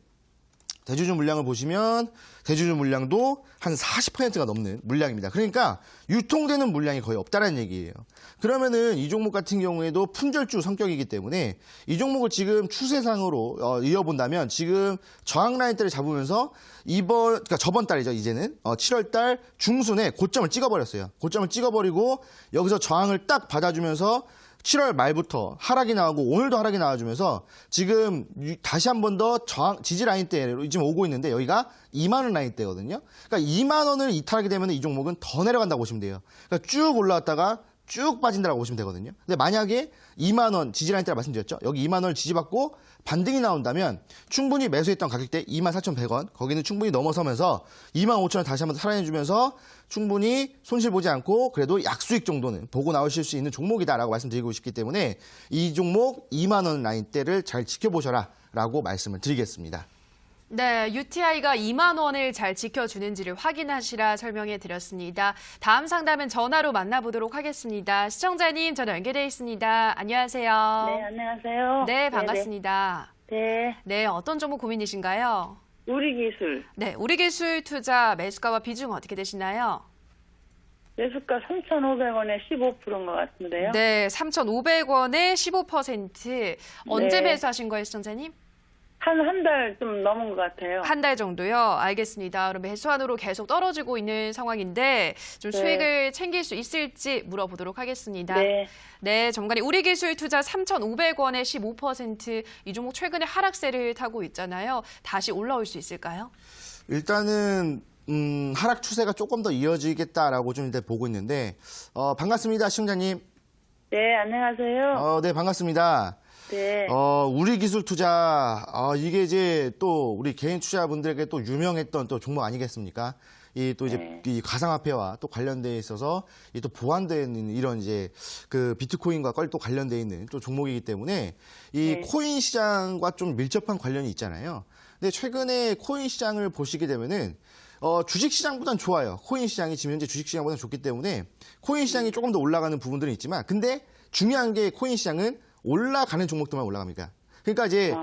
S2: 대주주 물량을 보시면 대주주 물량도 한 40%가 넘는 물량입니다. 그러니까 유통되는 물량이 거의 없다라는 얘기예요. 그러면은 이 종목 같은 경우에도 품절주 성격이기 때문에 이 종목을 지금 추세상으로 이어본다면 지금 저항 라인대를 잡으면서 그러니까 저번 달이죠. 이제는 7월 달 중순에 고점을 찍어버렸어요. 고점을 찍어버리고 여기서 저항을 딱 받아주면서 7월 말부터 하락이 나오고 오늘도 하락이 나와주면서 지금 다시 한 번 더 저항 지지 라인대로 지금 오고 있는데 여기가 2만 원 라인대거든요. 그러니까 2만 원을 이탈하게 되면 이 종목은 더 내려간다고 보시면 돼요. 그러니까 쭉 올라왔다가 쭉 빠진다고 보시면 되거든요. 근데 만약에 2만 원 지지 라인대라 말씀드렸죠. 여기 2만 원을 지지받고 반등이 나온다면 충분히 매수했던 가격대 24,100원 거기는 충분히 넘어서면서 25,000원 다시 한번 살아내주면서 충분히 손실 보지 않고 그래도 약수익 정도는 보고 나오실 수 있는 종목이다라고 말씀드리고 싶기 때문에 이 종목 2만 원 라인대를 잘 지켜보셔라라고 말씀을 드리겠습니다.
S1: 네, UTI가 2만 원을 잘 지켜주는지를 확인하시라 설명해 드렸습니다. 다음 상담은 전화로 만나보도록 하겠습니다. 시청자님 전화 연결돼 있습니다. 안녕하세요.
S3: 네, 안녕하세요.
S1: 네, 반갑습니다.
S3: 네,
S1: 네, 어떤 종목 고민이신가요?
S3: 우리기술.
S1: 네, 우리기술 투자 매수가와 비중 어떻게 되시나요?
S3: 매수가 3,500원에 15%인 것 같은데요.
S1: 네, 3,500원에 15%. 언제
S3: 네.
S1: 매수하신 거예요, 시청자님?
S3: 한 달 좀 넘은 것 같아요.
S1: 한 달 정도요? 알겠습니다. 그럼 매수한으로 계속 떨어지고 있는 상황인데 좀
S3: 네.
S1: 수익을 챙길 수 있을지 물어보도록 하겠습니다.
S3: 네.
S1: 네, 정관이 우리기술 투자 3,500원에 15%. 이 종목 최근에 하락세를 타고 있잖아요. 다시 올라올 수 있을까요?
S2: 일단은 하락 추세가 조금 더 이어지겠다라고 좀 이제 보고 있는데 반갑습니다, 시청자님.
S3: 네, 안녕하세요.
S2: 네, 반갑습니다.
S3: 네.
S2: 우리 기술 투자, 이게 이제 또 우리 개인 투자분들에게 또 유명했던 또 종목 아니겠습니까? 이 또 이제
S3: 네.
S2: 이 가상화폐와 또 관련돼 있어서 이 또 보완되어 있는 이런 이제 그 비트코인과 또 관련돼 있는 또 종목이기 때문에 이
S3: 네.
S2: 코인 시장과 좀 밀접한 관련이 있잖아요. 근데 최근에 코인 시장을 보시게 되면은 주식 시장보단 좋아요. 코인 시장이 지금 현재 주식 시장보다 좋기 때문에 코인 시장이 조금 더 올라가는 부분들은 있지만 근데 중요한 게 코인 시장은 올라가는 종목들만 올라갑니다. 그러니까 이제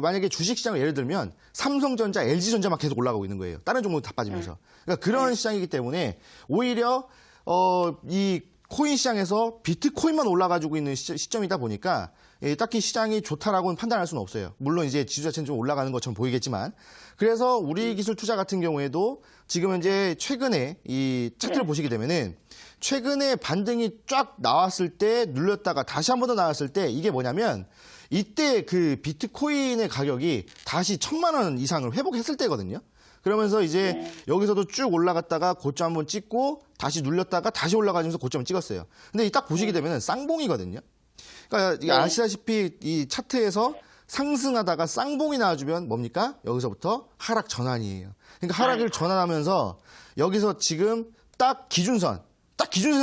S2: 만약에 주식 시장을 예를 들면 삼성전자, LG전자만 계속 올라가고 있는 거예요. 다른 종목들 다 빠지면서. 그러니까 그런 시장이기 때문에 오히려 이 코인 시장에서 비트코인만 올라가지고 있는 시점이다 보니까 딱히 시장이 좋다라고는 판단할 수는 없어요. 물론 이제 지수 자체는 좀 올라가는 것처럼 보이겠지만 그래서 우리 기술 투자 같은 경우에도 지금 현재 최근에 이 차트를 보시게 되면은 최근에 반등이 쫙 나왔을 때 눌렸다가 다시 한 번 더 나왔을 때 이게 뭐냐면 이때 그 비트코인의 가격이 다시 1,000만 원 이상을 회복했을 때거든요. 그러면서 이제 여기서도 쭉 올라갔다가 고점 한번 찍고 다시 눌렸다가 다시 올라가면서 고점을 찍었어요. 근데 딱 보시게 되면은 쌍봉이거든요. 그러니까 이게 아시다시피 이 차트에서 상승하다가 쌍봉이 나와주면 뭡니까? 여기서부터 하락 전환이에요. 그러니까 하락을 전환하면서 여기서 지금 딱 기준선에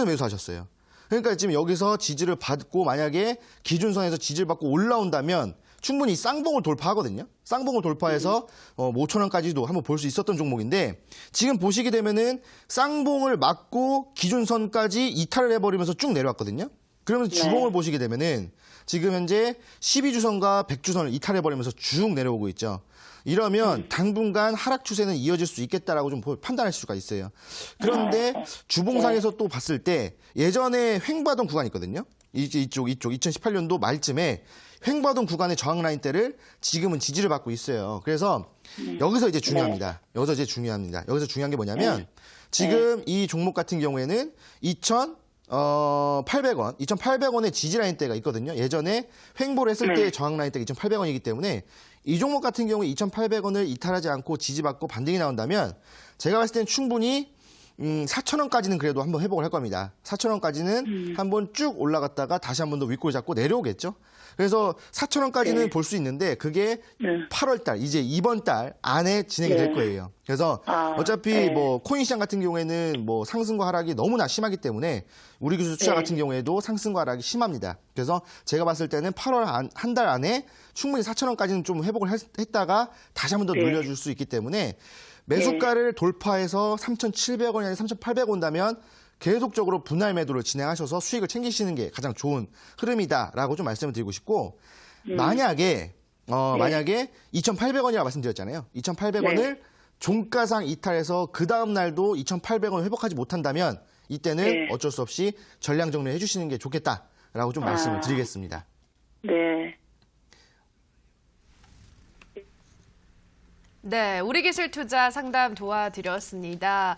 S2: 매수하셨어요. 그러니까 지금 여기서 지지를 받고 만약에 기준선에서 지지를 받고 올라온다면 충분히 쌍봉을 돌파하거든요. 쌍봉을 돌파해서 5,000원까지도 한번 볼 수 있었던 종목인데 지금 보시게 되면은 쌍봉을 맞고 기준선까지 이탈을 해버리면서 쭉 내려왔거든요. 그러면서 주봉을 보시게 되면은 지금 현재 12주선과 100주선을 이탈해버리면서 쭉 내려오고 있죠. 이러면 당분간 하락 추세는 이어질 수 있겠다라고 좀 판단할 수가 있어요. 그런데 주봉상에서 또 봤을 때 예전에 횡보하던 구간이 있거든요. 이쪽 2018년도 말쯤에 횡보하던 구간의 저항 라인대를 지금은 지지를 받고 있어요. 그래서 여기서 이제 중요합니다. 여기서 중요한 게 뭐냐면 지금 이 종목 같은 경우에는 2,800원의 지지 라인대가 있거든요. 예전에 횡보를 했을 때의 저항 라인대가 2,800원이기 때문에 이 종목 같은 경우에 2,800원을 이탈하지 않고 지지받고 반등이 나온다면 제가 봤을 때는 충분히 4,000원까지는 그래도 한번 회복을 할 겁니다. 4,000원까지는 한번 쭉 올라갔다가 다시 한번 더 윗골 잡고 내려오겠죠. 그래서 4,000원까지는 볼 수 있는데 그게 8월 달, 이제 이번 달 안에 진행이 될 거예요. 그래서 어차피 뭐 코인 시장 같은 경우에는 뭐 상승과 하락이 너무나 심하기 때문에 우리 기술 투자 같은 경우에도 상승과 하락이 심합니다. 그래서 제가 봤을 때는 8월 한 달 안에 충분히 4,000원까지는 좀 회복을 했다가 다시 한번 더 늘려줄 수 있기 때문에 매수가를 돌파해서 3,700원이 아니라 3,800원 온다면 계속적으로 분할 매도를 진행하셔서 수익을 챙기시는 게 가장 좋은 흐름이다라고 좀 말씀을 드리고 싶고 만약에 2,800원이라고 말씀드렸잖아요. 2,800원을 종가상 이탈해서 그 다음 날도 2,800원 회복하지 못한다면 이때는 어쩔 수 없이 전량 정리해 주시는 게 좋겠다라고 좀 말씀을 드리겠습니다.
S3: 네.
S1: 네, 우리기술투자 상담 도와드렸습니다.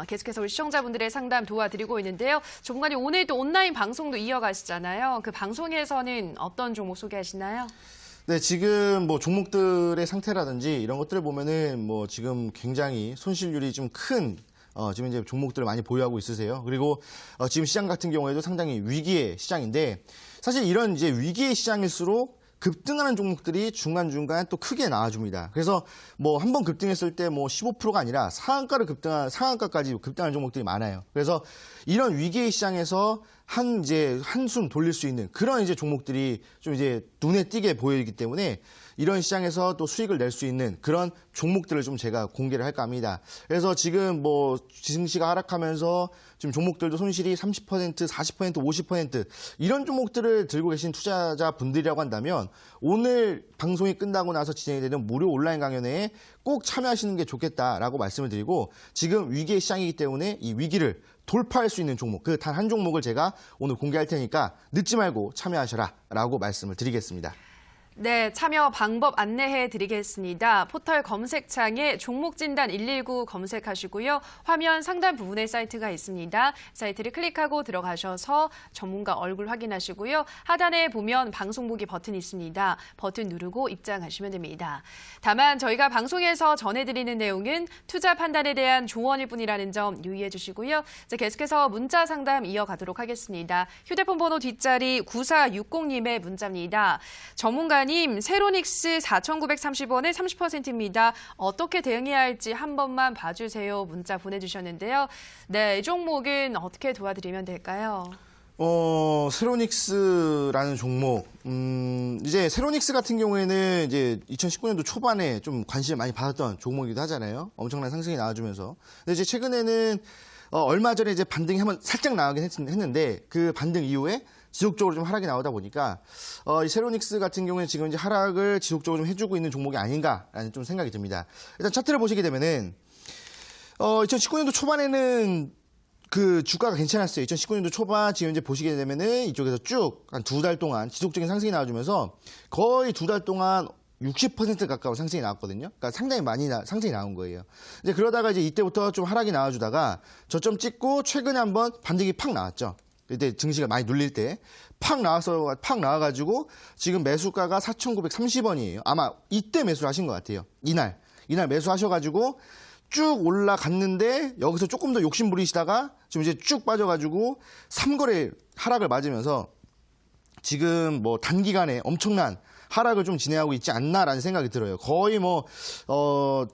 S1: 계속해서 우리 시청자분들의 상담 도와드리고 있는데요. 전문가님, 오늘도 온라인 방송도 이어가시잖아요. 그 방송에서는 어떤 종목 소개하시나요?
S2: 네, 지금 뭐 종목들의 상태라든지 이런 것들을 보면은 뭐 지금 굉장히 손실률이 좀 큰 지금 이제 종목들을 많이 보유하고 있으세요. 그리고 지금 시장 같은 경우에도 상당히 위기의 시장인데 사실 이런 이제 위기의 시장일수록 급등하는 종목들이 중간중간 또 크게 나와줍니다. 그래서 뭐 한 번 급등했을 때 뭐 15%가 아니라 상한가까지 급등하는 종목들이 많아요. 그래서 이런 위기의 시장에서 한숨 돌릴 수 있는 그런 이제 종목들이 좀 이제 눈에 띄게 보이기 때문에 이런 시장에서 또 수익을 낼 수 있는 그런 종목들을 좀 제가 공개를 할까 합니다. 그래서 지금 뭐 증시가 하락하면서 지금 종목들도 손실이 30%, 40%, 50% 이런 종목들을 들고 계신 투자자분들이라고 한다면 오늘 방송이 끝나고 나서 진행이 되는 무료 온라인 강연회에 꼭 참여하시는 게 좋겠다라고 말씀을 드리고 지금 위기의 시장이기 때문에 이 위기를 돌파할 수 있는 종목, 그 단 한 종목을 제가 오늘 공개할 테니까 늦지 말고 참여하셔라라고 말씀을 드리겠습니다.
S1: 네, 참여 방법 안내해 드리겠습니다. 포털 검색창에 종목진단 119 검색하시고요. 화면 상단 부분에 사이트가 있습니다. 사이트를 클릭하고 들어가셔서 전문가 얼굴 확인하시고요. 하단에 보면 방송 보기 버튼이 있습니다. 버튼 누르고 입장하시면 됩니다. 다만 저희가 방송에서 전해드리는 내용은 투자 판단에 대한 조언일 뿐이라는 점 유의해 주시고요. 이제 계속해서 문자 상담 이어가도록 하겠습니다. 휴대폰 번호 뒷자리 9460님의 문자입니다. 전문가 님, 세로닉스 4,930원에 30%입니다. 어떻게 대응해야 할지 한 번만 봐주세요. 문자 보내주셨는데요. 네, 이 종목은 어떻게 도와드리면 될까요?
S2: 세로닉스라는 종목, 이제 세로닉스 같은 경우에는 이제 2019년도 초반에 좀 관심을 많이 받았던 종목이기도 하잖아요. 엄청난 상승이 나와주면서. 근데 이제 최근에는 얼마 전에 이제 반등이 한번 살짝 나가긴 했는데 그 반등 이후에 지속적으로 좀 하락이 나오다 보니까 이 세로닉스 같은 경우는 지금 이제 하락을 지속적으로 좀 해주고 있는 종목이 아닌가라는 좀 생각이 듭니다. 일단 차트를 보시게 되면은 2019년도 초반에는 그 주가가 괜찮았어요. 2019년도 초반 지금 이제 보시게 되면은 이쪽에서 쭉 한 2달 동안 지속적인 상승이 나와주면서 거의 2달 동안 60% 가까운 상승이 나왔거든요. 그러니까 상당히 많이 상승이 나온 거예요. 이제 그러다가 이제 이때부터 좀 하락이 나와주다가 저점 찍고 최근에 한번 반등이 팍 나왔죠. 이때 증시가 많이 눌릴 때 팍 나와가지고 지금 매수가가 4,930원이에요. 아마 이때 매수를 하신 것 같아요. 이날 매수하셔가지고 쭉 올라갔는데 여기서 조금 더 욕심 부리시다가 지금 이제 쭉 빠져가지고 3거래 하락을 맞으면서 지금 뭐 단기간에 엄청난 하락을 좀 진행하고 있지 않나라는 생각이 들어요. 거의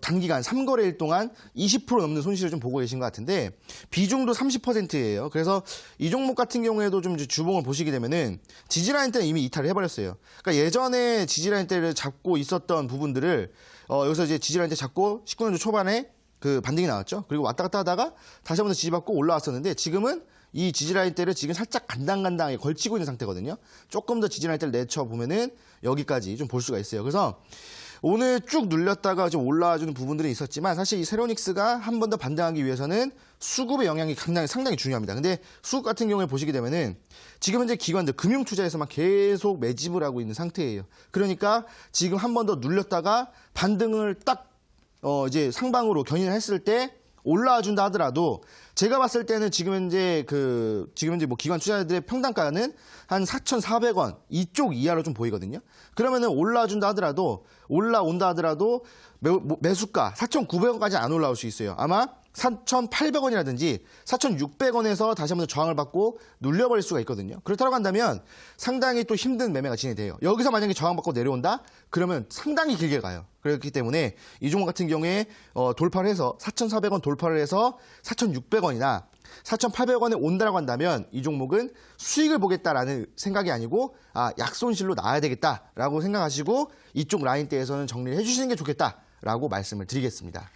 S2: 단기간 3거래일 동안 20% 넘는 손실을 좀 보고 계신 것 같은데, 비중도 30%예요. 그래서 이 종목 같은 경우에도 좀 주봉을 보시게 되면은 지지라인 때는 이미 이탈을 해버렸어요. 그러니까 예전에 지지라인 때를 잡고 있었던 부분들을, 여기서 이제 지지라인 때 잡고 19년도 초반에 그 반등이 나왔죠. 그리고 왔다 갔다 하다가 다시 한번 더 지지받고 올라왔었는데, 지금은 이 지지라인 때를 지금 살짝 간당간당하게 걸치고 있는 상태거든요. 조금 더 지지라인 때를 내쳐보면은 여기까지 좀 볼 수가 있어요. 그래서 오늘 쭉 눌렸다가 좀 올라와주는 부분들이 있었지만, 사실 이 세로닉스가 한 번 더 반등하기 위해서는 수급의 영향이 상당히 중요합니다. 근데 수급 같은 경우에 보시게 되면은 지금 현재 기관들 금융투자에서만 계속 매집을 하고 있는 상태예요. 그러니까 지금 한 번 더 눌렸다가 반등을 딱 이제 상방으로 견인을 했을 때 올라와 준다 하더라도, 제가 봤을 때는 지금 현재 뭐 기관 투자자들의 평단가는 한 4,400원 이쪽 이하로 좀 보이거든요. 그러면은 올라와 준다 하더라도, 올라온다 하더라도 매수가 4,900원까지 안 올라올 수 있어요. 아마 4,800원이라든지 4,600원에서 다시 한번 저항을 받고 눌려버릴 수가 있거든요. 그렇다고 한다면 상당히 또 힘든 매매가 진행돼요. 여기서 만약에 저항받고 내려온다? 그러면 상당히 길게 가요. 그렇기 때문에 이 종목 같은 경우에 돌파를 해서 4,400원 돌파를 해서 4,600원이나 4,800원에 온다라고 한다면 이 종목은 수익을 보겠다라는 생각이 아니고 약손실로 나와야 되겠다라고 생각하시고 이쪽 라인대에서는 정리를 해주시는 게 좋겠다라고 말씀을 드리겠습니다.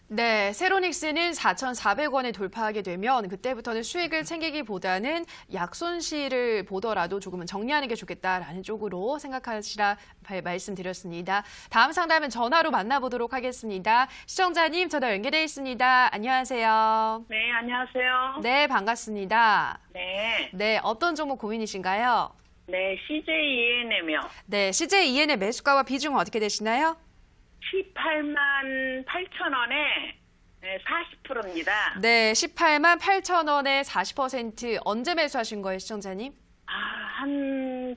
S1: 네, 세로닉스는 4,400원에 돌파하게 되면 그때부터는 수익을 챙기기보다는 약손실을 보더라도 조금은 정리하는 게 좋겠다라는 쪽으로 생각하시라 말씀드렸습니다. 다음 상담은 전화로 만나보도록 하겠습니다. 시청자님 전화 연결돼 있습니다. 안녕하세요.
S3: 네, 안녕하세요.
S1: 네, 반갑습니다.
S3: 네.
S1: 네, 어떤 종목 고민이신가요?
S3: 네, CJENM이요.
S1: 네, CJEN의 매수가와 비중은 어떻게 되시나요?
S3: 18만 8천 원에 40%입니다.
S1: 네, 18만 8천 원에 40%. 언제 매수하신 거예요, 시청자님?
S3: 한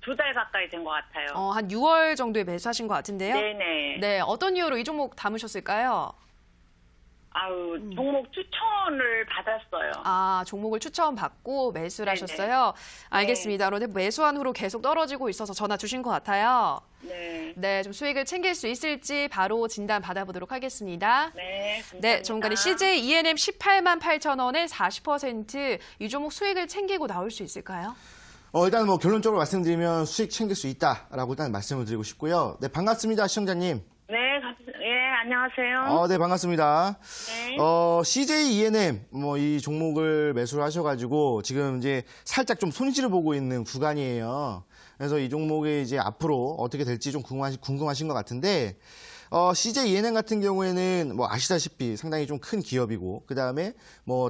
S3: 2달 가까이 된 것 같아요.
S1: 한 6월 정도에 매수하신 것 같은데요.
S3: 네네.
S1: 네, 어떤 이유로 이 종목 담으셨을까요?
S3: 종목 추천을 받았어요.
S1: 종목을 추천받고 매수를
S3: 네네.
S1: 하셨어요? 알겠습니다. 그런데 매수한 후로 계속 떨어지고 있어서 전화 주신 것 같아요.
S3: 네.
S1: 네, 좀 수익을 챙길 수 있을지 바로 진단 받아보도록 하겠습니다.
S3: 네, 감사합니다.
S1: 네, 종가리 CJ ENM 18만 8천 원에 40%. 이 종목 수익을 챙기고 나올 수 있을까요?
S2: 일단 뭐 결론적으로 말씀드리면 수익 챙길 수 있다라고 일단 말씀을 드리고 싶고요. 네, 반갑습니다, 시청자님.
S3: 네, 안녕하세요.
S2: 네, 반갑습니다.
S3: 네.
S2: CJ ENM, 이 종목을 매수를 하셔가지고, 지금 이제 살짝 좀 손실을 보고 있는 구간이에요. 그래서 이 종목이 이제 앞으로 어떻게 될지 좀 궁금하신 것 같은데, CJ ENM 같은 경우에는 아시다시피 상당히 좀 큰 기업이고, 그 다음에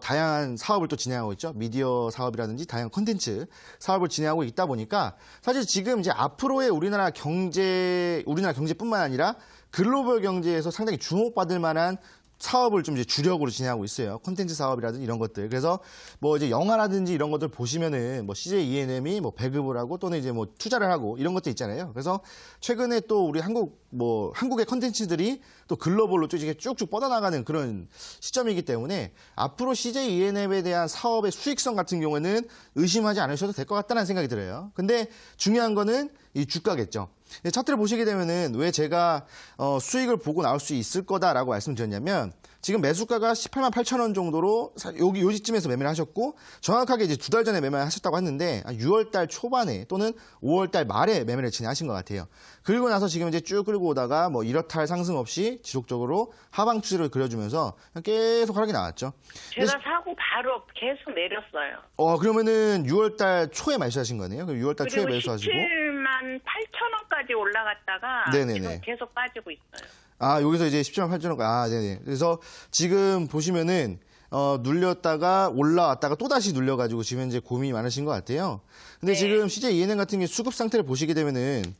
S2: 다양한 사업을 또 진행하고 있죠. 미디어 사업이라든지 다양한 콘텐츠 사업을 진행하고 있다 보니까, 사실 지금 이제 앞으로의 우리나라 경제뿐만 아니라 글로벌 경제에서 상당히 주목받을 만한 사업을 좀 이제 주력으로 진행하고 있어요. 콘텐츠 사업이라든지 이런 것들. 그래서 이제 영화라든지 이런 것들 보시면은 CJ ENM이 배급을 하고 또는 이제 투자를 하고 이런 것도 있잖아요. 그래서 최근에 또 우리 한국의 콘텐츠들이 또 글로벌로 쭉쭉 뻗어나가는 그런 시점이기 때문에 앞으로 CJ ENM에 대한 사업의 수익성 같은 경우에는 의심하지 않으셔도 될 것 같다는 생각이 들어요. 근데 중요한 거는 이 주가겠죠. 차트를 보시게 되면은 왜 제가 수익을 보고 나올 수 있을 거다라고 말씀드렸냐면, 지금 매수가가 18만 8천 원 정도로 요 시점에서 매매를 하셨고, 정확하게 이제 2달 전에 매매를 하셨다고 했는데 6월 달 초반에 또는 5월 달 말에 매매를 진행하신 것 같아요. 그리고 나서 지금 이제 쭉 끌고 오다가 이렇다 할 상승 없이 지속적으로 하방 추세를 그려주면서 계속 하락이 나왔죠.
S3: 제가 사고 바로 계속 내렸어요.
S2: 그러면은 6월 달 초에 매수하신 거네요. 6월 달 초에 매수하시고
S3: 17만 8천 원까지 올라갔다가
S2: 네네네.
S3: 지금 계속 빠지고 있어요.
S2: 여기서 이제 17만 8천 원. 네네. 그래서 지금 보시면은, 눌렸다가 올라왔다가 또다시 눌려가지고 지금 현재 고민이 많으신 것 같아요. 근데
S3: 네.
S2: 지금 CJ ENM 같은 경우 수급 상태를 보시게 되면은,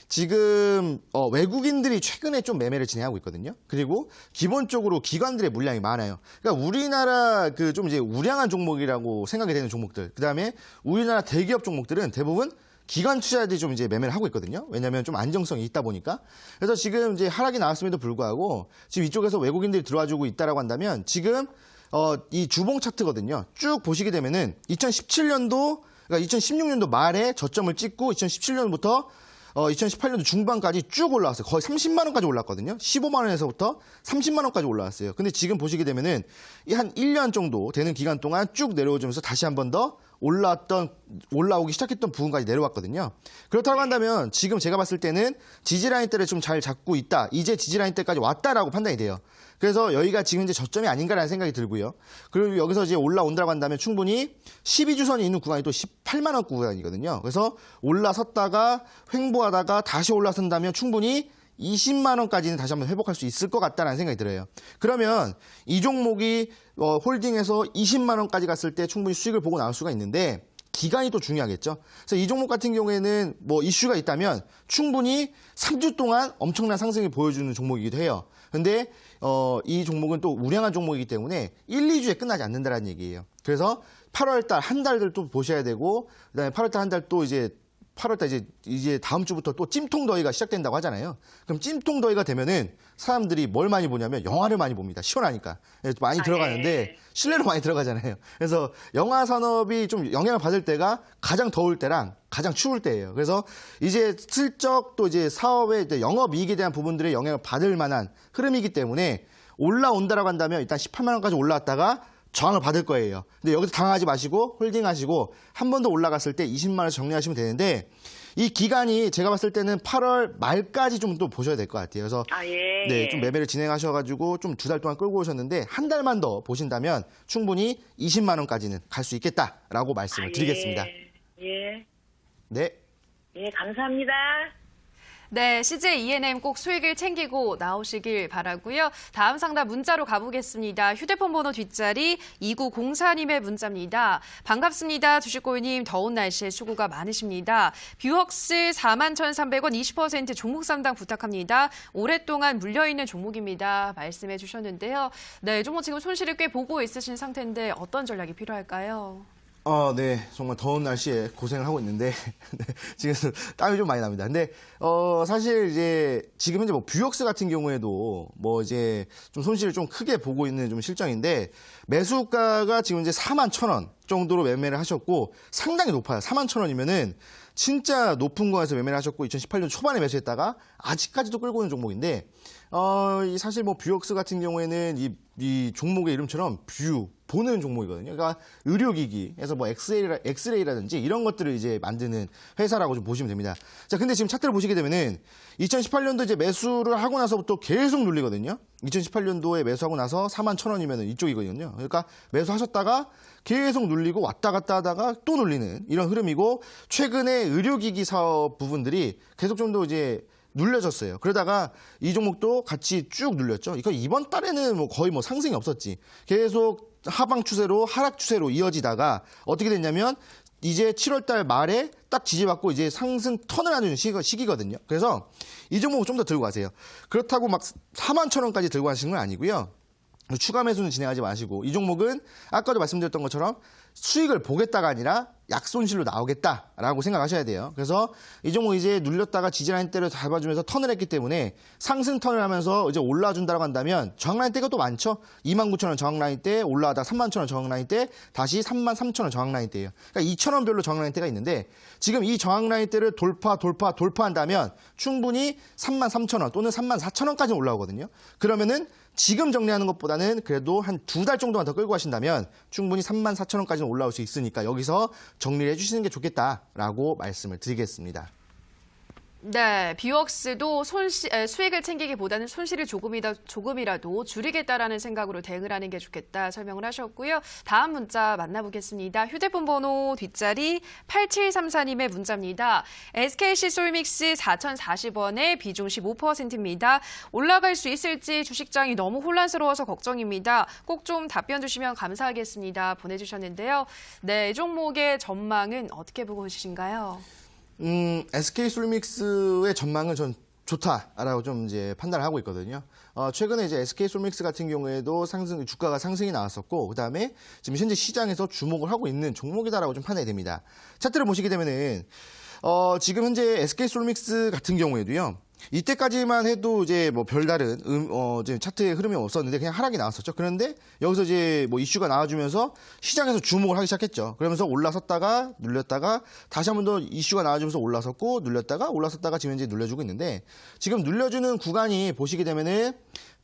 S2: 지금, 외국인들이 최근에 좀 매매를 진행하고 있거든요. 그리고 기본적으로 기관들의 물량이 많아요. 그러니까 우리나라 좀 이제 우량한 종목이라고 생각이 되는 종목들, 그 다음에 우리나라 대기업 종목들은 대부분 기관 투자자들이 좀 이제 매매를 하고 있거든요. 왜냐하면 좀 안정성이 있다 보니까. 그래서 지금 이제 하락이 나왔음에도 불구하고 지금 이쪽에서 외국인들이 들어와주고 있다라고 한다면 지금 이 주봉 차트거든요. 쭉 보시게 되면은 2017년도 그러니까 2016년도 말에 저점을 찍고 2017년부터 2018년도 중반까지 쭉 올라왔어요. 거의 30만 원까지 올랐거든요. 15만 원에서부터 30만 원까지 올라왔어요. 근데 지금 보시게 되면은 한 1년 정도 되는 기간 동안 쭉 내려오면서 다시 한 번 더 올라오기 시작했던 부분까지 내려왔거든요. 그렇다고 한다면 지금 제가 봤을 때는 지지라인대를 좀 잘 잡고 있다. 이제 지지라인대까지 왔다라고 판단이 돼요. 그래서 여기가 지금 이제 저점이 아닌가라는 생각이 들고요. 그리고 여기서 이제 올라온다고 한다면 충분히 12주선이 있는 구간이 또 18만 원 구간이거든요. 그래서 올라섰다가 횡보하다가 다시 올라선다면 충분히 20만 원까지는 다시 한번 회복할 수 있을 것 같다는 생각이 들어요. 그러면 이 종목이 홀딩해서 20만 원까지 갔을 때 충분히 수익을 보고 나올 수가 있는데 기간이 또 중요하겠죠. 그래서 이 종목 같은 경우에는 뭐 이슈가 있다면 충분히 3주 동안 엄청난 상승을 보여주는 종목이기도 해요. 근데 이 종목은 또 우량한 종목이기 때문에 1, 2주에 끝나지 않는다는 얘기예요. 그래서 8월 달 한 달들 또 보셔야 되고 그다음에 8월 달 한 달 또 이제 8월 달 이제 다음 주부터 또 찜통 더위가 시작된다고 하잖아요. 그럼 찜통 더위가 되면은 사람들이 뭘 많이 보냐면 영화를 많이 봅니다. 시원하니까. 많이 들어가는데 실내로 많이 들어가잖아요. 그래서 영화 산업이 좀 영향을 받을 때가 가장 더울 때랑 가장 추울 때예요. 그래서 이제 슬쩍 또 이제 사업의 영업이익에 대한 부분들의 영향을 받을 만한 흐름이기 때문에 올라온다라고 한다면 일단 18만 원까지 올라왔다가 저항을 받을 거예요. 근데 여기서 당하지 마시고 홀딩하시고 한 번 더 올라갔을 때 20만 원 정리하시면 되는데 이 기간이 제가 봤을 때는 8월 말까지 좀 또 보셔야 될 것 같아요. 그래서 네, 좀 매매를 진행하셔가지고 좀 2달 동안 끌고 오셨는데 한 달만 더 보신다면 충분히 20만 원까지는 갈 수 있겠다라고 말씀을 드리겠습니다.
S3: 예.
S2: 네.
S3: 예, 감사합니다.
S1: 네, CJ ENM 꼭 수익을 챙기고 나오시길 바라고요. 다음 상담 문자로 가보겠습니다. 휴대폰 번호 뒷자리 2904님의 문자입니다. 반갑습니다. 주식고유님, 더운 날씨에 수고가 많으십니다. 뷰헉스 41,300원 20% 종목 상담 부탁합니다. 오랫동안 물려있는 종목입니다. 말씀해 주셨는데요. 네, 종목 지금 손실을 꽤 보고 있으신 상태인데 어떤 전략이 필요할까요?
S2: 네. 정말 더운 날씨에 고생을 하고 있는데, 네, 지금 땀이 좀 많이 납니다. 근데, 사실 이제, 지금 현재 뭐 뷰역스 같은 경우에도 뭐 이제 좀 손실을 좀 크게 보고 있는 좀 실정인데, 매수가가 지금 이제 41,000원 정도로 매매를 하셨고, 상당히 높아요. 41,000원이면은 진짜 높은 거에서 매매를 하셨고, 2018년 초반에 매수했다가 아직까지도 끌고 오는 종목인데, 사실 뭐 뷰역스 같은 경우에는 이 종목의 이름처럼 보는 종목이거든요. 그러니까 의료기기에서 뭐 엑스레이라든지 이런 것들을 이제 만드는 회사라고 좀 보시면 됩니다. 자, 근데 지금 차트를 보시게 되면은 2018년도 이제 매수를 하고 나서부터 계속 눌리거든요. 2018년도에 매수하고 나서 41,000원이면 이쪽이거든요. 그러니까 매수하셨다가 계속 눌리고 왔다 갔다 하다가 또 눌리는 이런 흐름이고 최근에 의료기기 사업 부분들이 계속 좀 더 이제 눌려졌어요. 그러다가 이 종목도 같이 쭉 눌렸죠. 이거 이번 달에는 뭐 거의 뭐 상승이 없었지. 계속 하방 추세로 하락 추세로 이어지다가 어떻게 됐냐면 이제 7월 달 말에 딱 지지받고 이제 상승 턴을 하는 시기거든요. 그래서 이 종목을 좀 더 들고 가세요. 그렇다고 막 41,000원까지 들고 가시는 건 아니고요. 추가 매수는 진행하지 마시고 이 종목은 아까도 말씀드렸던 것처럼 수익을 보겠다가 아니라 약손실로 나오겠다라고 생각하셔야 돼요. 그래서 이 종목 이제 눌렸다가 지지라인대를 잡아주면서 턴을 했기 때문에 상승 턴을 하면서 이제 올라준다고 한다면 저항라인대가 또 많죠. 29,000원 저항라인대 올라가다 31,000원 저항라인대 다시 33,000원 저항라인대예요. 그러니까 2,000원 별로 저항라인대가 있는데 지금 이 저항라인대를 돌파한다면 충분히 33,000원 또는 34,000원까지 올라오거든요. 그러면은 지금 정리하는 것보다는 그래도 한 2달 정도만 더 끌고 가신다면 충분히 34,000원까지는 올라올 수 있으니까 여기서 정리를 해주시는 게 좋겠다라고 말씀을 드리겠습니다.
S1: 네, 뷰억스도 수익을 챙기기보다는 손실을 조금이라도 줄이겠다라는 생각으로 대응을 하는 게 좋겠다 설명을 하셨고요. 다음 문자 만나보겠습니다. 휴대폰 번호 뒷자리 8734님의 문자입니다. SKC솔믹스 4,040원에 비중 15%입니다. 올라갈 수 있을지 주식장이 너무 혼란스러워서 걱정입니다. 꼭 좀 답변 주시면 감사하겠습니다. 보내주셨는데요. 네, 이 종목의 전망은 어떻게 보고 계신가요?
S2: SK솔믹스의 전망은 전 좋다라고 좀 이제 판단을 하고 있거든요. 최근에 이제 SK솔믹스 같은 경우에도 주가가 상승이 나왔었고, 그 다음에 지금 현재 시장에서 주목을 하고 있는 종목이다라고 좀 판단이 됩니다. 차트를 보시게 되면은, 지금 현재 SK솔믹스 같은 경우에도요, 이때까지만 해도 이제 뭐 별다른 이제 차트의 흐름이 없었는데 그냥 하락이 나왔었죠. 그런데 여기서 이제 뭐 이슈가 나와주면서 시장에서 주목을 하기 시작했죠. 그러면서 올라섰다가 눌렸다가 다시 한 번 더 이슈가 나와주면서 올라섰고 눌렸다가 올라섰다가 지금 이제 눌려주고 있는데 지금 눌려주는 구간이 보시게 되면은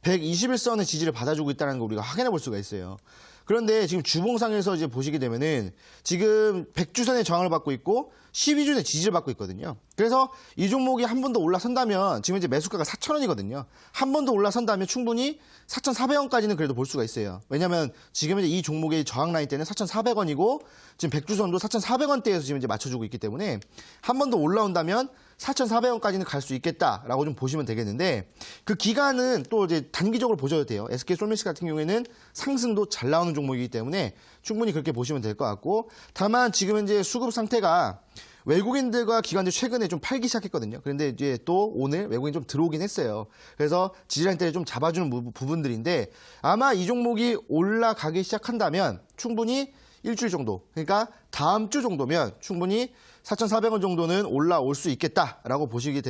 S2: 121선의 지지를 받아주고 있다는 걸 우리가 확인해 볼 수가 있어요. 그런데 지금 주봉상에서 이제 보시게 되면은 지금 100주선의 저항을 받고 있고 12주의 지지를 받고 있거든요. 그래서 이 종목이 한 번 더 올라선다면 지금 이제 매수가가 4,000원이거든요. 한 번 더 올라선다면 충분히 4,400원까지는 그래도 볼 수가 있어요. 왜냐하면 지금 이제 이 종목의 저항 라인 때는 4,400원이고 지금 100주선도 4,400원대에서 지금 이제 맞춰주고 있기 때문에 한 번 더 올라온다면 4,400원까지는 갈 수 있겠다라고 좀 보시면 되겠는데 그 기간은 또 이제 단기적으로 보셔도 돼요. SK솔매시 같은 경우에는 상승도 잘 나오는 종목이기 때문에 충분히 그렇게 보시면 될 것 같고 다만 지금 이제 수급 상태가 외국인들과 기관들 최근에 좀 팔기 시작했거든요. 그런데 이제 또 오늘 외국인 좀 들어오긴 했어요. 그래서 지지라인 때를 좀 잡아주는 부분들인데 아마 이 종목이 올라가기 시작한다면 충분히 일주일 정도, 그러니까 다음 주 정도면 충분히 4,400원 정도는 올라올 수 있겠다라고 보실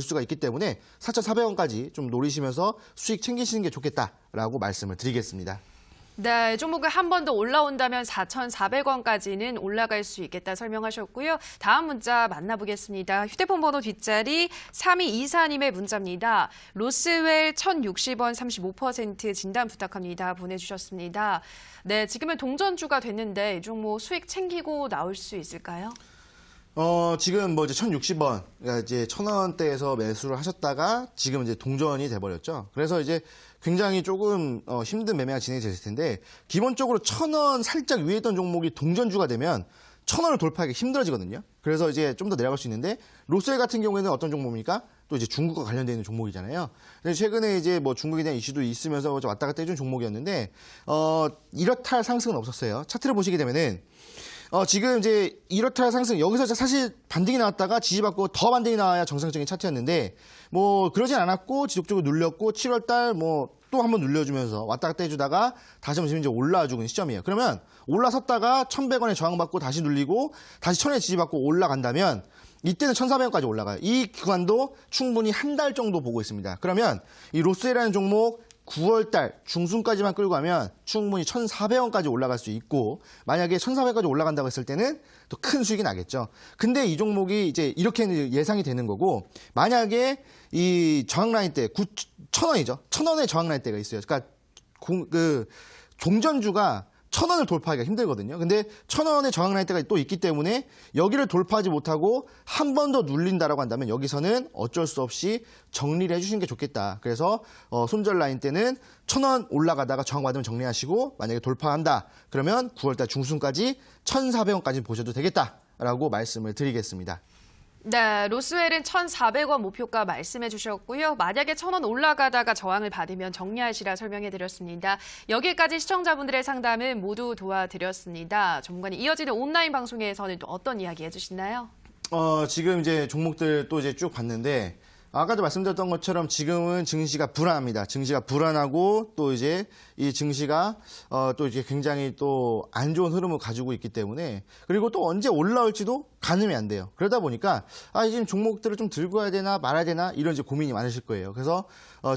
S2: 수가 있기 때문에 4,400원까지 좀 노리시면서 수익 챙기시는 게 좋겠다라고 말씀을 드리겠습니다.
S1: 네, 종목이 한 번 더 올라온다면 4,400원까지는 올라갈 수 있겠다 설명하셨고요. 다음 문자 만나보겠습니다. 휴대폰 번호 뒷자리 3224님의 문자입니다. 로스웰 1,060원 35% 진단 부탁합니다. 보내주셨습니다. 네, 지금은 동전주가 됐는데 이 종목 수익 챙기고 나올 수 있을까요?
S2: 지금 뭐 이제 1,060원, 그러니까 이제 1,000원대에서 매수를 하셨다가 지금 이제 동전이 돼버렸죠. 그래서 이제 굉장히 조금 힘든 매매가 진행이 됐을 텐데 기본적으로 1,000원 살짝 위에 있던 종목이 동전주가 되면 1,000원을 돌파하기 힘들어지거든요. 그래서 이제 좀 더 내려갈 수 있는데 로스웰 같은 경우에는 어떤 종목입니까? 또 이제 중국과 관련되어 있는 종목이잖아요. 근데 최근에 이제 뭐 중국에 대한 이슈도 있으면서 왔다 갔다 해준 종목이었는데 이렇다 할 상승은 없었어요. 차트를 보시게 되면은 지금 이제 이렇다 할 상승 여기서 사실 반등이 나왔다가 지지받고 더 반등이 나와야 정상적인 차트였는데 뭐 그러진 않았고 지속적으로 눌렸고 7월달 뭐 또 한번 눌려주면서 왔다 갔다 해주다가 다시 한번 지금 이제 올라와주고 있는 시점이에요. 그러면 올라섰다가 1,100원에 저항받고 다시 눌리고 다시 1,000원에 지지받고 올라간다면 이때는 1,400원까지 올라가요. 이 구간도 충분히 한 달 정도 보고 있습니다. 그러면 이 로스웰이라는 종목 9월달 중순까지만 끌고 가면 충분히 1,400원까지 올라갈 수 있고 만약에 1,400원까지 올라간다고 했을 때는 또 큰 수익이 나겠죠. 근데 이 종목이 이제 이렇게 예상이 되는 거고 만약에 이 저항 라인 때 1,000원이죠. 1,000원의 저항 라인 때가 있어요. 그러니까 종전주가 1,000원을 돌파하기가 힘들거든요. 근데 1,000원의 저항 라인 때가 또 있기 때문에 여기를 돌파하지 못하고 한 번 더 눌린다라고 한다면 여기서는 어쩔 수 없이 정리를 해주시는 게 좋겠다. 그래서 손절 라인 때는 1,000원 올라가다가 저항 받으면 정리하시고 만약에 돌파한다. 그러면 9월달 중순까지 1,400원까지 보셔도 되겠다라고 말씀을 드리겠습니다.
S1: 네, 로스웰은 1,400원 목표가 말씀해 주셨고요. 만약에 1,000원 올라가다가 저항을 받으면 정리하시라 설명해 드렸습니다. 여기까지 시청자분들의 상담을 모두 도와드렸습니다. 전문가님, 이어지는 온라인 방송에서는 또 어떤 이야기 해주시나요?
S2: 지금 이제 종목들 또 이제 쭉 봤는데 아까도 말씀드렸던 것처럼 지금은 증시가 불안합니다. 증시가 불안하고 또 이제 이 증시가 또 이제 굉장히 또 안 좋은 흐름을 가지고 있기 때문에 그리고 또 언제 올라올지도 가늠이 안 돼요. 그러다 보니까 지금 종목들을 좀 들고 와야 되나 말아야 되나 이런 이제 고민이 많으실 거예요. 그래서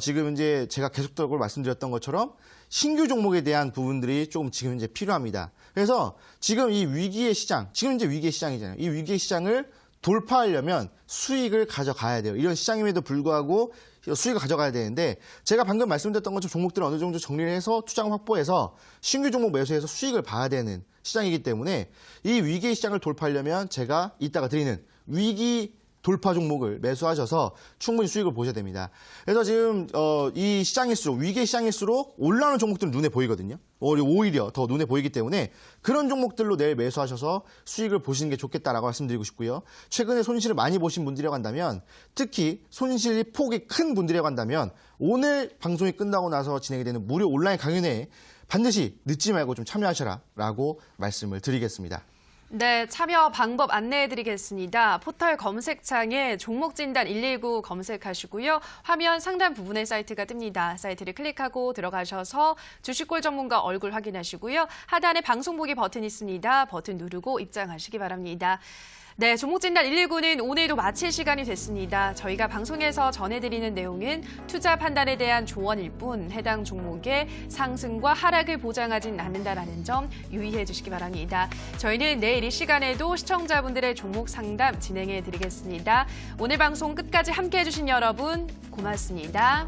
S2: 지금 이제 제가 계속적으로 말씀드렸던 것처럼 신규 종목에 대한 부분들이 조금 지금 이제 필요합니다. 그래서 지금 이 위기의 시장, 지금 이제 위기의 시장이잖아요. 이 위기의 시장을 돌파하려면 수익을 가져가야 돼요. 이런 시장임에도 불구하고 수익을 가져가야 되는데 제가 방금 말씀드렸던 것처럼 종목들을 어느 정도 정리를 해서 투자금 확보해서 신규 종목 매수해서 수익을 봐야 되는 시장이기 때문에 이 위기의 시장을 돌파하려면 제가 이따가 드리는 위기 돌파 종목을 매수하셔서 충분히 수익을 보셔야 됩니다. 그래서 지금 이 시장일수록 위기의 시장일수록 올라오는 종목들은 눈에 보이거든요. 오히려 더 눈에 보이기 때문에 그런 종목들로 내일 매수하셔서 수익을 보시는 게 좋겠다라고 말씀드리고 싶고요. 최근에 손실을 많이 보신 분들이라고 한다면 특히 손실이 폭이 큰 분들이라고 한다면 오늘 방송이 끝나고 나서 진행이 되는 무료 온라인 강연회에 반드시 늦지 말고 좀 참여하셔라라고 말씀을 드리겠습니다.
S1: 네, 참여 방법 안내해드리겠습니다. 포털 검색창에 종목진단 119 검색하시고요. 화면 상단 부분에 사이트가 뜹니다. 사이트를 클릭하고 들어가셔서 주식골 전문가 얼굴 확인하시고요. 하단에 방송 보기 버튼 있습니다. 버튼 누르고 입장하시기 바랍니다. 네, 종목진단 119는 오늘도 마칠 시간이 됐습니다. 저희가 방송에서 전해드리는 내용은 투자 판단에 대한 조언일 뿐 해당 종목의 상승과 하락을 보장하진 않는다라는 점 유의해 주시기 바랍니다. 저희는 내일 이 시간에도 시청자분들의 종목 상담 진행해 드리겠습니다. 오늘 방송 끝까지 함께해 주신 여러분 고맙습니다.